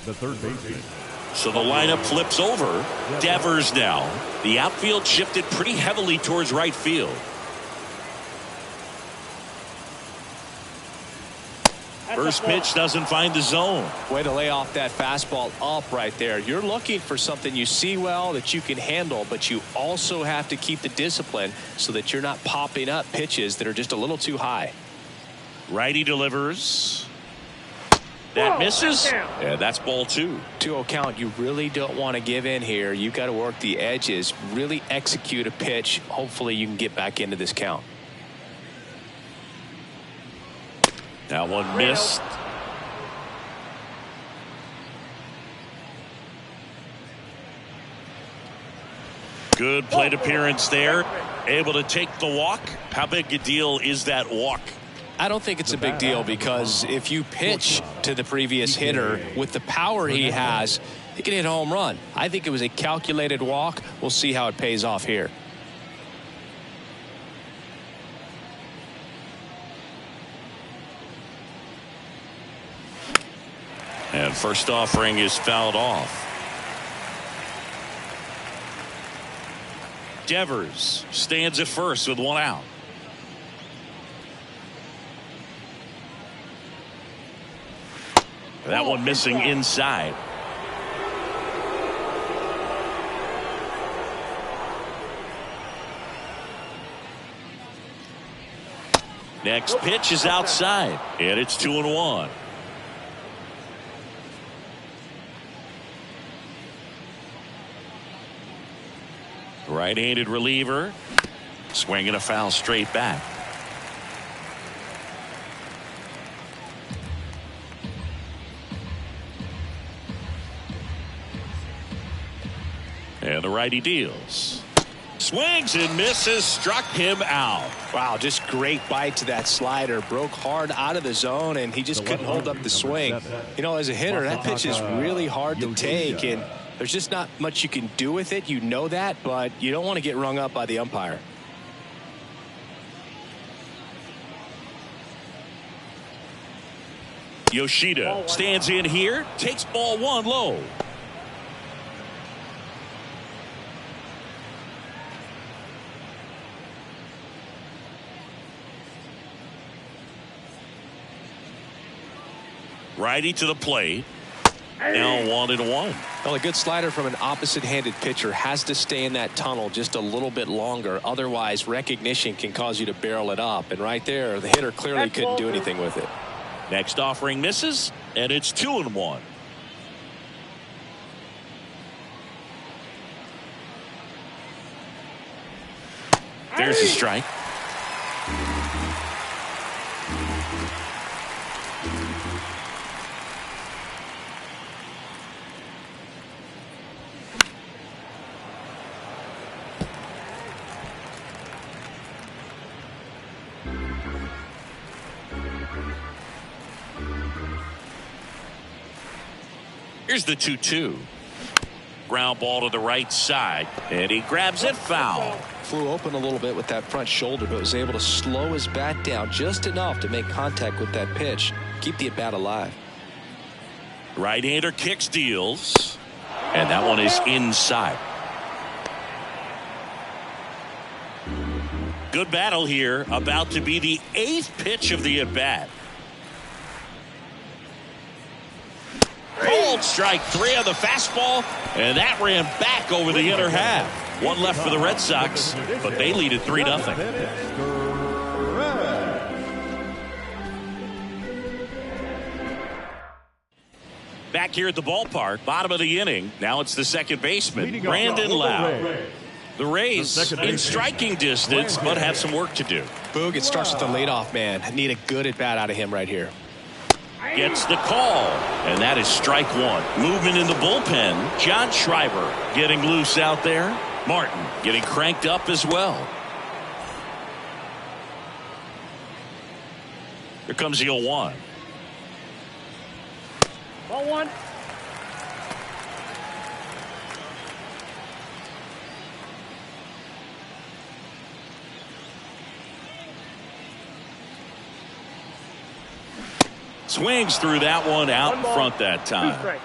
the third baseman. So the lineup flips over. Devers now. The outfield shifted pretty heavily towards right field. First pitch doesn't find the zone. Way to lay off that fastball up right there. You're looking for something you see well that you can handle, but you also have to keep the discipline so that you're not popping up pitches that are just a little too high. Righty delivers. That misses. Yeah, that's ball 2. 2-0 count. You really don't want to give in here. You've got to work the edges, really execute a pitch. Hopefully you can get back into this count. That one missed. Good plate appearance there. Able to take the walk. How big a deal is that walk? I don't think it's a big deal because if you pitch to the previous hitter with the power he has, he can hit a home run. I think it was a calculated walk. We'll see how it pays off here. And first offering is fouled off. Devers stands at first with one out. That one missing inside. Next pitch is outside, and it's 2-1. Right-handed reliever. Swinging a foul straight back. And the righty deals. Swings and misses. Struck him out. Wow, just great bite to that slider. Broke hard out of the zone, and he just couldn't hold up the swing. You know, as a hitter, that pitch is really hard to take, and there's just not much you can do with it. You know that, but you don't want to get rung up by the umpire. Yoshida stands in here, takes ball 1 low. Righty to the plate. Now 1-1. Well, a good slider from an opposite-handed pitcher has to stay in that tunnel just a little bit longer. Otherwise, recognition can cause you to barrel it up. And right there, the hitter clearly couldn't do anything with it. Next offering misses, and it's 2-1. There's a strike. Here's the 2-2. Ground ball to the right side, and he grabs it foul. Flew open a little bit with that front shoulder, but was able to slow his bat down just enough to make contact with that pitch. Keep the at-bat alive. Right-hander kicks, deals, and that one is inside. Good battle here. About to be the 8th pitch of the at-bat. Called strike 3 on the fastball, and that ran back over the inner half. One left for the Red Sox, but they lead at 3-0. Back here at the ballpark, bottom of the inning. Now it's the second baseman, Brandon Lowe. The Rays in striking distance, but have some work to do. Boog, it starts with the leadoff man. Need a good at-bat out of him right here. Gets the call, and that is strike 1. Movement in the bullpen. John Schreiber getting loose out there. Martin getting cranked up as well. Here comes the 0-1. Ball one. Swings through that one out in front that time.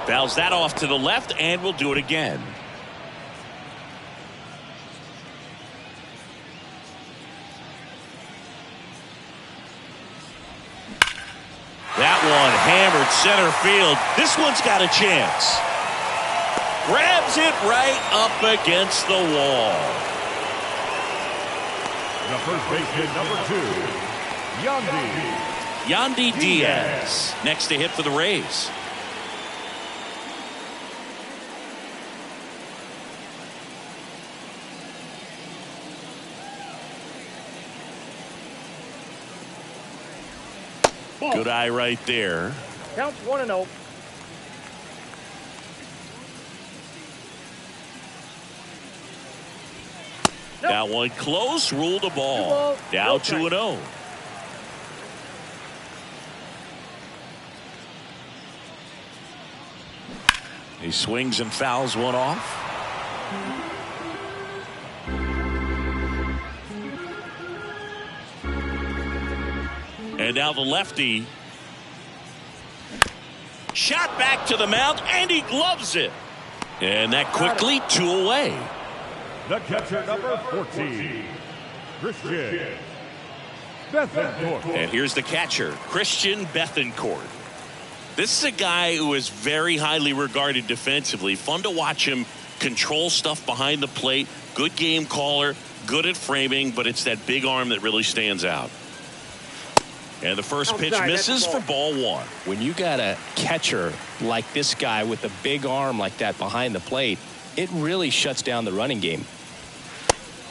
Fouls that off to the left, and we'll do it again. That one hammered center field. This one's got a chance. Grabs it right up against the wall. The first baseman, number 2, Yandy Diaz next to hit for the Rays. Good eye right there. Counts 1-0. Nope. That one close, ruled the ball. Now 2-0. He swings and fouls one off. And now the lefty. Shot back to the mound, and he gloves it. And that quickly 2 away. The catcher, number 14, Christian Bethancourt. And here's the catcher, Christian Bethancourt. This is a guy who is very highly regarded defensively. Fun to watch him control stuff behind the plate. Good game caller, good at framing, but it's that big arm that really stands out. And the first pitch misses for ball 1. When you got a catcher like this guy with a big arm like that behind the plate, it really shuts down the running game.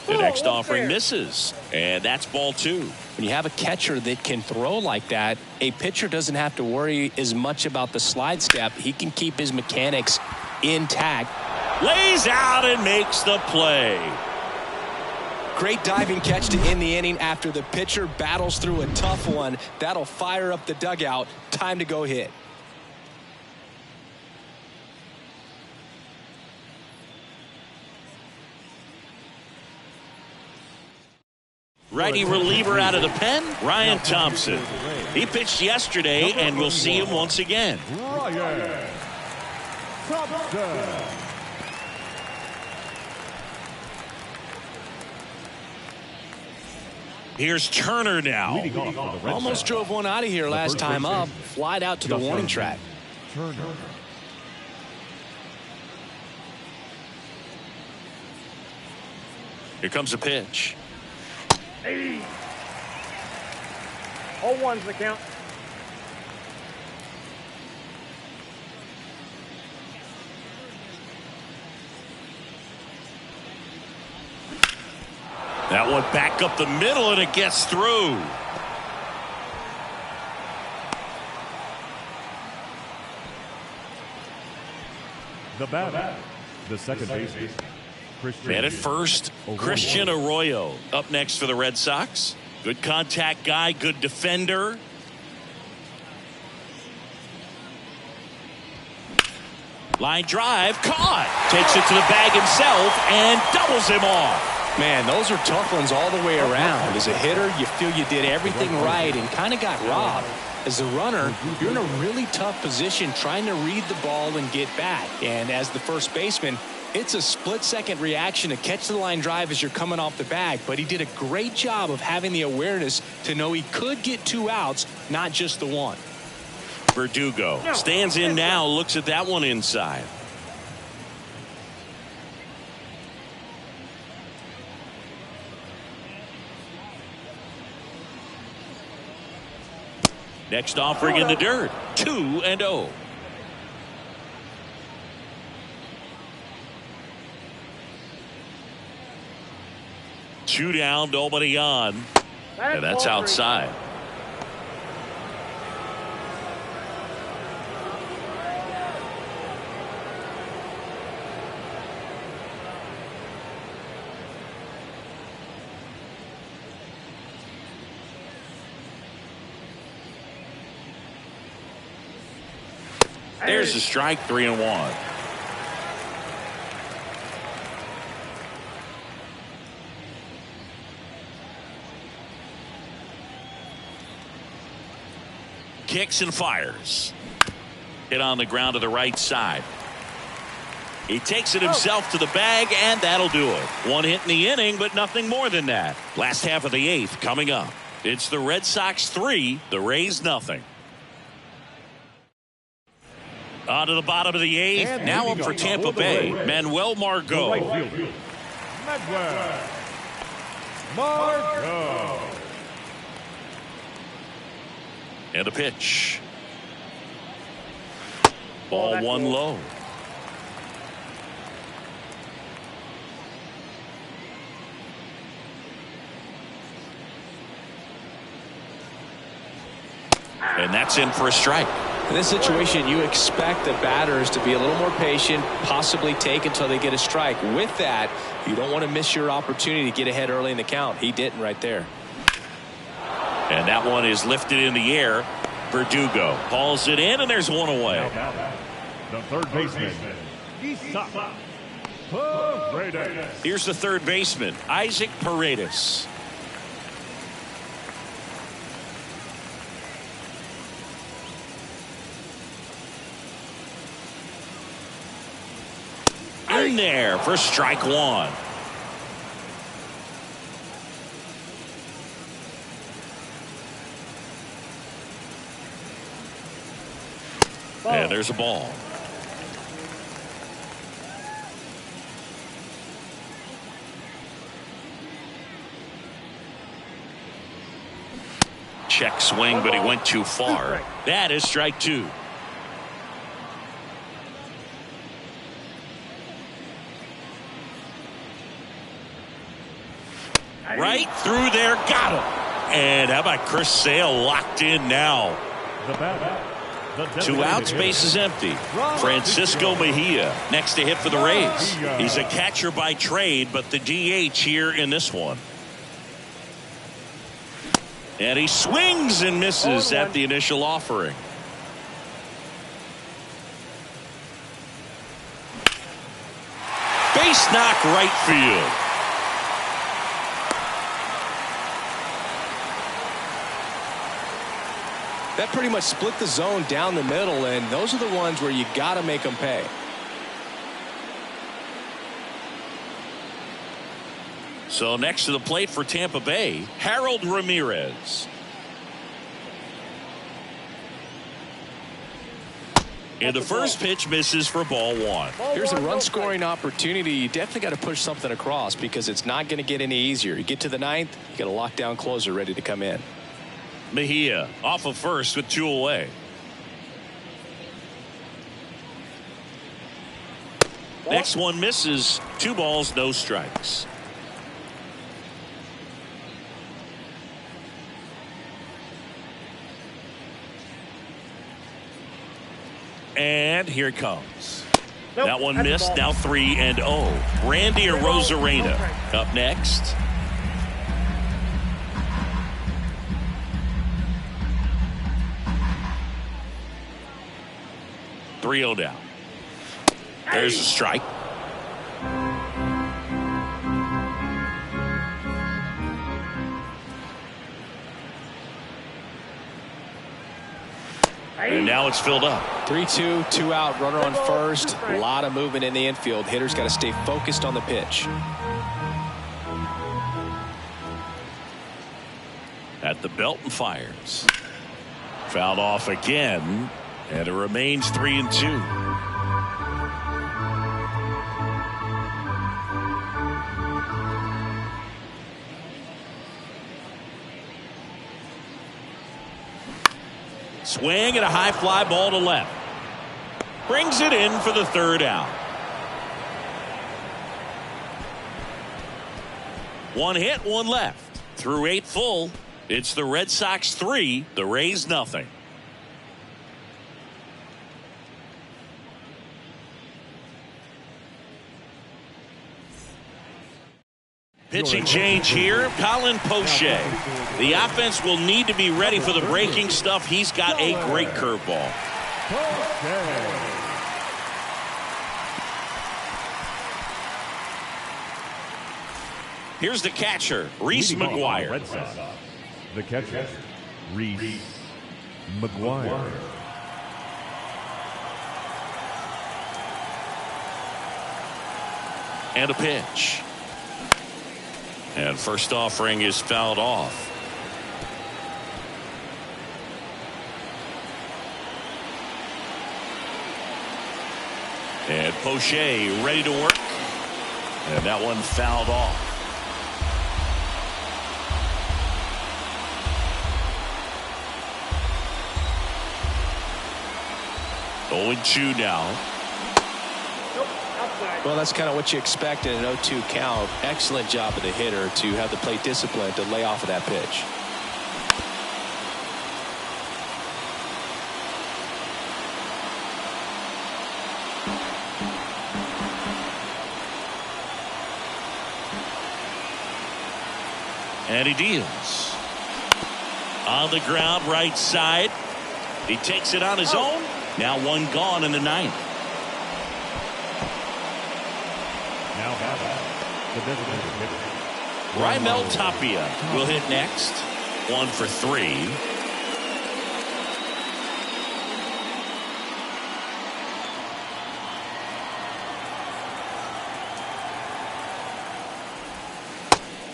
The next offering misses, and that's ball 2. When you have a catcher that can throw like that, a pitcher doesn't have to worry as much about the slide step. He can keep his mechanics intact. Lays out and makes the play. Great diving catch to end the inning after the pitcher battles through a tough one. That'll fire up the dugout. Time to go hit. Righty reliever out of the pen, Ryan Thompson. He pitched yesterday, and we'll see him once again. Ryan Thompson. Here's Turner now. Almost drove one out of here last time up. Flied out to the warning track. Turner. Here comes a pitch. 0-1's the count. That one back up the middle, and it gets through. The batter, the second baseman, Christian. Man at first, Christian Arroyo up next for the Red Sox. Good contact guy, good defender. Line drive, caught. Takes it to the bag himself and doubles him off. Man, those are tough ones all the way around. As a hitter, you feel you did everything right and kind of got robbed. As a runner, you're in a really tough position trying to read the ball and get back. And as the first baseman, it's a split-second reaction to catch the line drive as you're coming off the bag. But he did a great job of having the awareness to know he could get 2 outs, not just the one. Verdugo stands in now, looks at that one inside. Next offering in the dirt, 2-0. Two down, nobody on, and that's outside. There's a strike, 3-1. Kicks and fires. Hit on the ground to the right side. He takes it himself to the bag, and that'll do it. One hit in the inning, but nothing more than that. Last half of the 8th coming up. It's the Red Sox 3, the Rays nothing. On to the bottom of the 8th. Now up for Tampa Bay, Manuel Margot. Manuel Margot. And a pitch. Ball one low. And that's in for a strike. In this situation, you expect the batters to be a little more patient, possibly take until they get a strike. With that, you don't want to miss your opportunity to get ahead early in the count. He didn't right there. And that one is lifted in the air. Verdugo hauls it in, and there's one away. The third baseman, Isaac Paredes. Here's the third baseman, Isaac Paredes. In there for strike one. And there's a ball. Check swing, but he went too far. That is strike two. Right through there, got him. And how about Chris Sale locked in now? The batter. 2 outs, base is empty. Francisco Mejia next to hit for the Rays. He's a catcher by trade, but the DH here in this one. And he swings and misses at the initial offering. Base knock right field. That pretty much split the zone down the middle, and those are the ones where you got to make them pay. So next to the plate for Tampa Bay, Harold Ramirez. And the first pitch misses for ball one. Here's a run scoring opportunity. You definitely got to push something across because it's not going to get any easier. You get to the 9th, you got a lockdown closer ready to come in. Mejia off of first with 2 away. Next one misses. 2 balls, no strikes. And here it comes. That one missed. Now 3-0. Randy Arozarena up next. Three-0 down. There's a strike. And now it's filled up. 3-2, 2 out, runner on first. A lot of movement in the infield. Hitters got to stay focused on the pitch. At the belt and fires. Fouled off again. And it remains 3-2. Swing and a high fly ball to left. Brings it in for the 3rd out. 1 hit, 1 left. Through 8 full, it's the Red Sox 3, the Rays nothing. Pitching change here, Colin Poche. The offense will need to be ready for the breaking stuff. He's got a great curveball. Here's the catcher, Reese McGuire. Red Sox, the catcher, Reese McGuire. And a pitch. And first offering is fouled off. And Poche ready to work. And that one fouled off. Oh, 0-2 now. Nope, outside. Well, that's kind of what you expect in an 0-2 count. Excellent job of the hitter to have the plate discipline to lay off of that pitch. And he deals. On the ground, right side. He takes it on his own. Now one gone in the ninth. Now the designated hitter, Raimel Tapia will hit next. 1 for 3.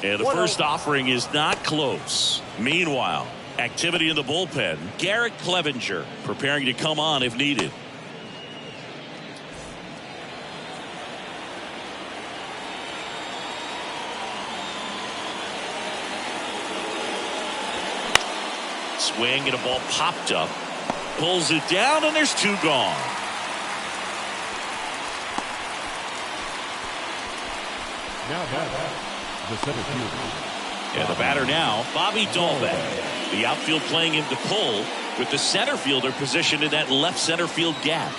And the first offering is not close. Meanwhile, activity in the bullpen. Garrett Clevenger preparing to come on if needed. Swing and a ball popped up. Pulls it down and there's 2 gone. now the center fielder. And the batter now, Bobby Dahlbeck. The outfield playing him to pull with the center fielder positioned in that left center field gap.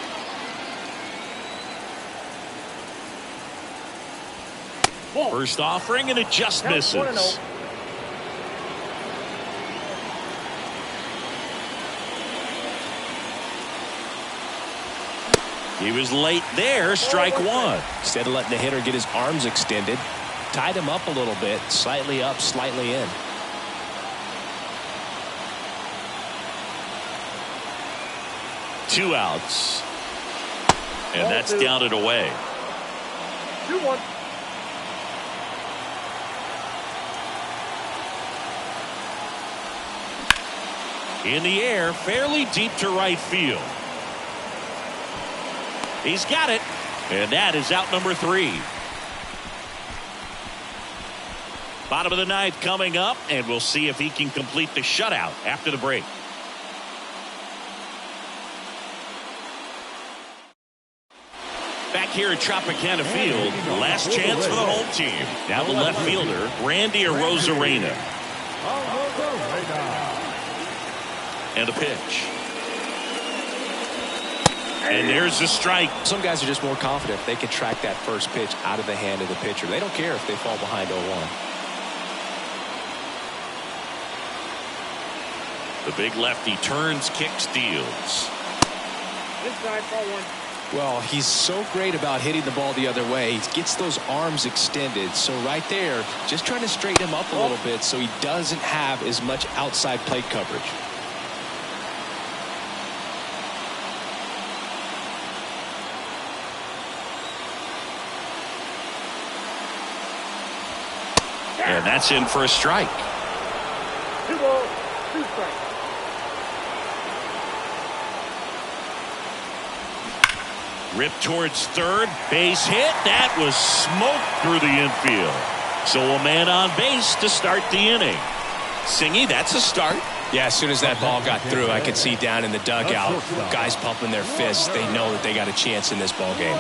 First offering and it just misses. He was late there, strike 1. Instead of letting the hitter get his arms extended, tied him up a little bit, slightly up, slightly in. Two outs. And that's down and away. 2-1. In the air, fairly deep to right field. He's got it. And that is out number 3. Bottom of the ninth coming up, and we'll see if he can complete the shutout after the break. Back here at Tropicana Field, last chance for the home team. Now the left fielder, Randy Arozarena. And a pitch. And there's the strike. Some guys are just more confident if they can track that first pitch out of the hand of the pitcher. They don't care if they fall behind 0-1. The big lefty turns, kicks, deals. Inside, ball 1. Well, he's so great about hitting the ball the other way. He gets those arms extended. So right there, just trying to straighten him up a little bit so he doesn't have as much outside plate coverage. And that's in for a strike. 2 balls, 2 strikes. Ripped towards third, base hit. That was smoked through the infield. So a man on base to start the inning. Singy, that's a start. Yeah, as soon as that ball got through, I could see down in the dugout, guys pumping their fists. They know that they got a chance in this ball game.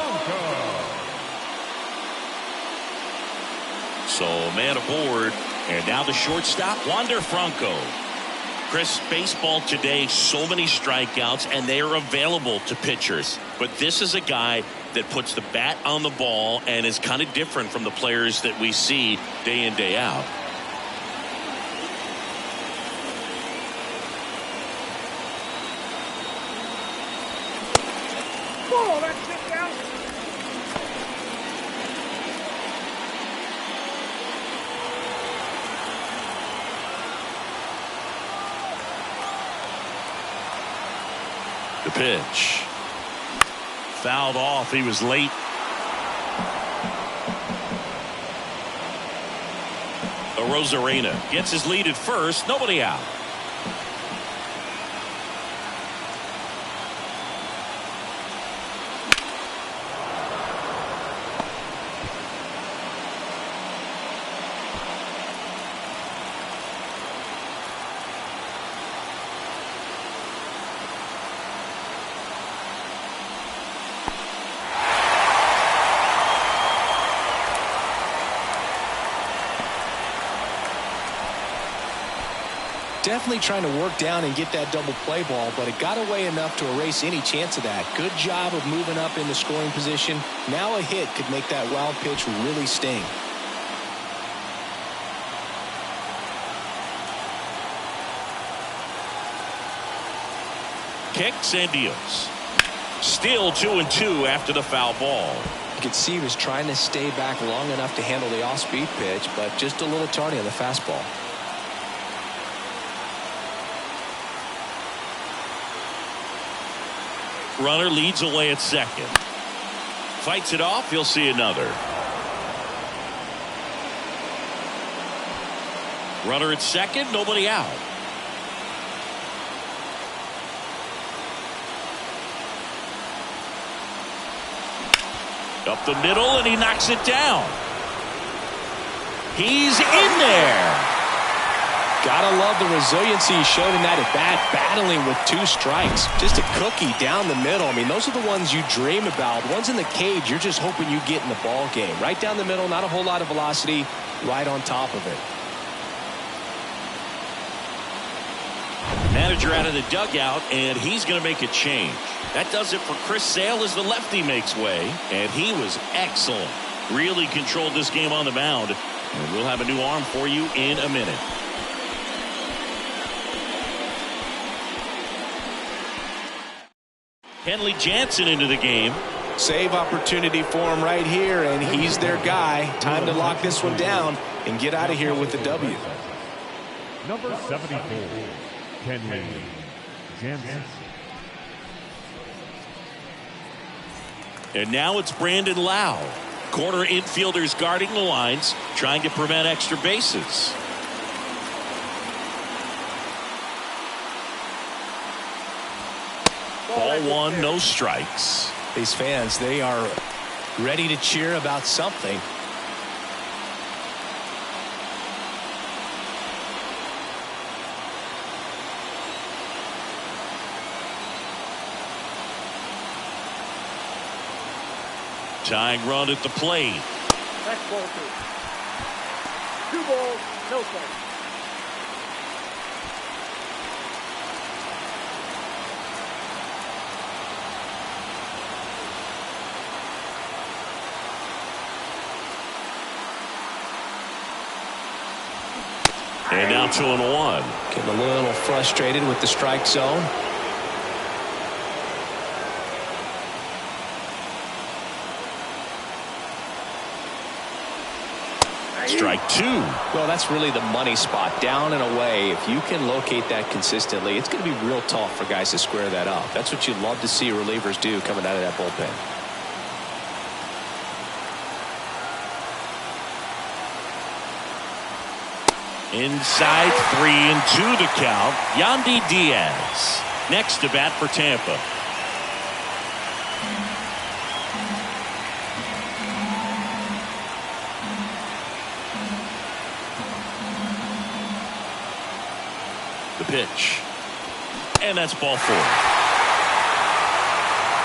So a man aboard, and now the shortstop, Wander Franco. Chris, baseball today, so many strikeouts, and they are available to pitchers. But this is a guy that puts the bat on the ball and is kind of different from the players that we see day in, day out. Call that shit down. The pitch. Fouled off. He was late. Rosarena gets his lead at first. Nobody out. Definitely trying to work down and get that double play ball, but it got away enough to erase any chance of that. Good job of moving up in the scoring position. Now a hit could make that wild pitch really sting. Kicks and deals. Still 2-2 after the foul ball. You could see he was trying to stay back long enough to handle the off-speed pitch, but just a little tardy on the fastball. Runner leads away at second. Fights it off. He'll see another. Runner at second. Nobody out. Up the middle, and he knocks it down. He's in there. Gotta love the resiliency he showed in that at bat, battling with 2 strikes. Just a cookie down the middle. I mean, those are the ones you dream about. Ones in the cage, you're just hoping you get in the ball game. Right down the middle, not a whole lot of velocity, right on top of it. Manager out of the dugout, and he's going to make a change. That does it for Chris Sale as the lefty makes way, and he was excellent. Really controlled this game on the mound, and we'll have a new arm for you in a minute. Kenley Jansen into the game. Save opportunity for him right here, and he's their guy. Time to lock this one down and get out of here with the W. Number 74, Kenley Jansen. And now it's Brandon Lau. Corner infielders guarding the lines, trying to prevent extra bases. Ball 1, no strikes. These fans, they are ready to cheer about something. Tying run at the plate. That's ball 2. 2 balls, no strikes. And now 2-1. Getting a little frustrated with the strike zone. Strike 2. Well, that's really the money spot, down and away. If you can locate that consistently, it's going to be real tough for guys to square that up. That's what you'd love to see relievers do coming out of that bullpen. Inside, 3-2 to count. Yandy Diaz next to bat for Tampa. The pitch, and that's ball 4.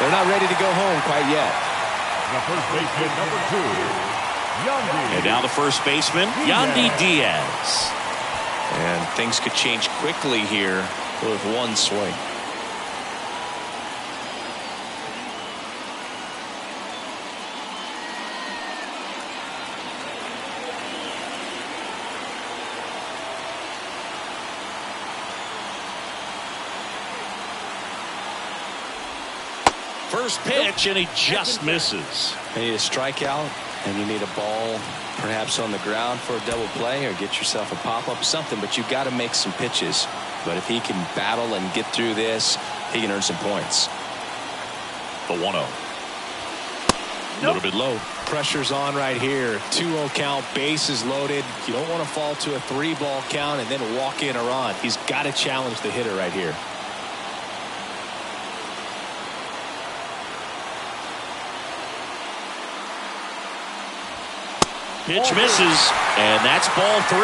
They're not ready to go home quite yet. The first baseman, number 2, Yandy. And now the first baseman, Yandy Diaz. And things could change quickly here with one swing. First pitch, and he just misses. You need a strikeout, and you need a ball perhaps on the ground for a double play, or get yourself a pop-up, something, but you've got to make some pitches. But if he can battle and get through this, he can earn some points. The 1-0. A little bit low. Pressure's on right here. 2-0 count, bases loaded. You don't want to fall to a 3-ball count and then walk in a run. He's got to challenge the hitter right here. Pitch misses, and that's ball 3.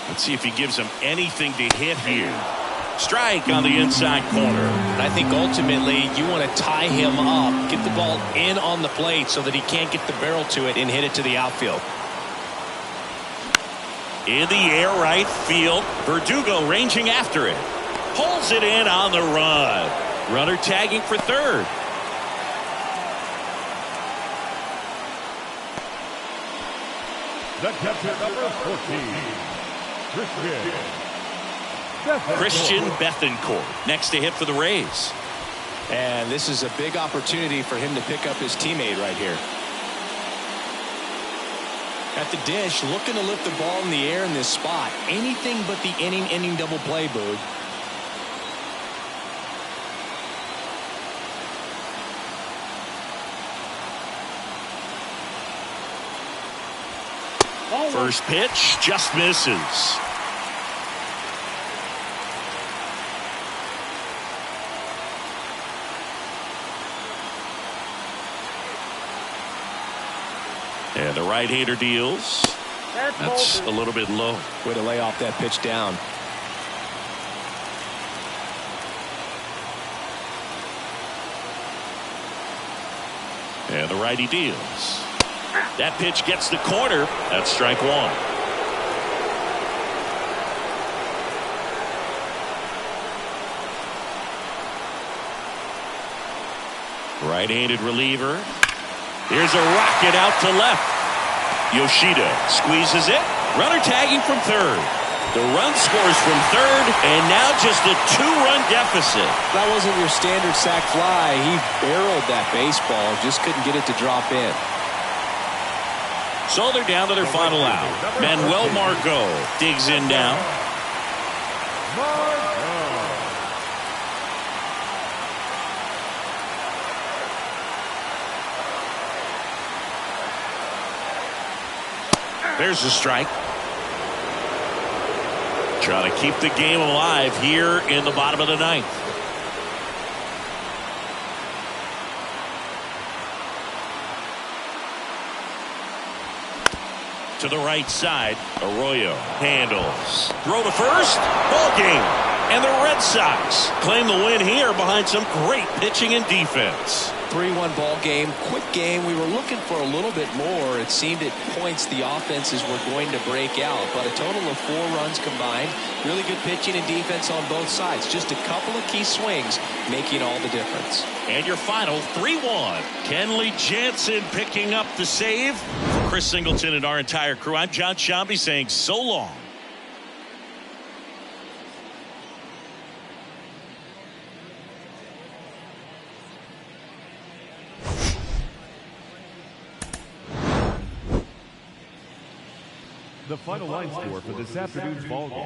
Let's see if he gives him anything to hit here. Strike on the inside corner. And I think ultimately you want to tie him up, get the ball in on the plate so that he can't get the barrel to it and hit it to the outfield. In the air right field. Verdugo ranging after it. Pulls it in on the run. Runner tagging for third. The catcher, number 14. Christian Bethancourt next to hit for the Rays. And this is a big opportunity for him to pick up his teammate right here. At the dish, looking to lift the ball in the air in this spot. Anything but the inning double play, Boog. First pitch just misses. And the right-hander deals. That's a little bit low. Way to lay off that pitch down. And the righty deals. That pitch gets the corner. That's strike 1. Right-handed reliever. Here's a rocket out to left. Yoshida squeezes it. Runner tagging from third. The run scores from third, and now just a 2-run deficit. That wasn't your standard sac fly. He barreled that baseball, just couldn't get it to drop in. So they're down to their final out. Manuel Margot digs in now. There's a strike. Trying to keep the game alive here in the bottom of the 9th. To the right side, Arroyo handles. Throw to first, ball game. And the Red Sox claim the win here behind some great pitching and defense. 3-1 ball game, quick game. We were looking for a little bit more. It seemed at points the offenses were going to break out, but a total of 4 runs combined. Really good pitching and defense on both sides. Just a couple of key swings making all the difference. And your final 3-1. Kenley Jansen picking up the save. For Chris Singleton and our entire crew, I'm John Shambi saying so long. The final line score for this afternoon's ball game.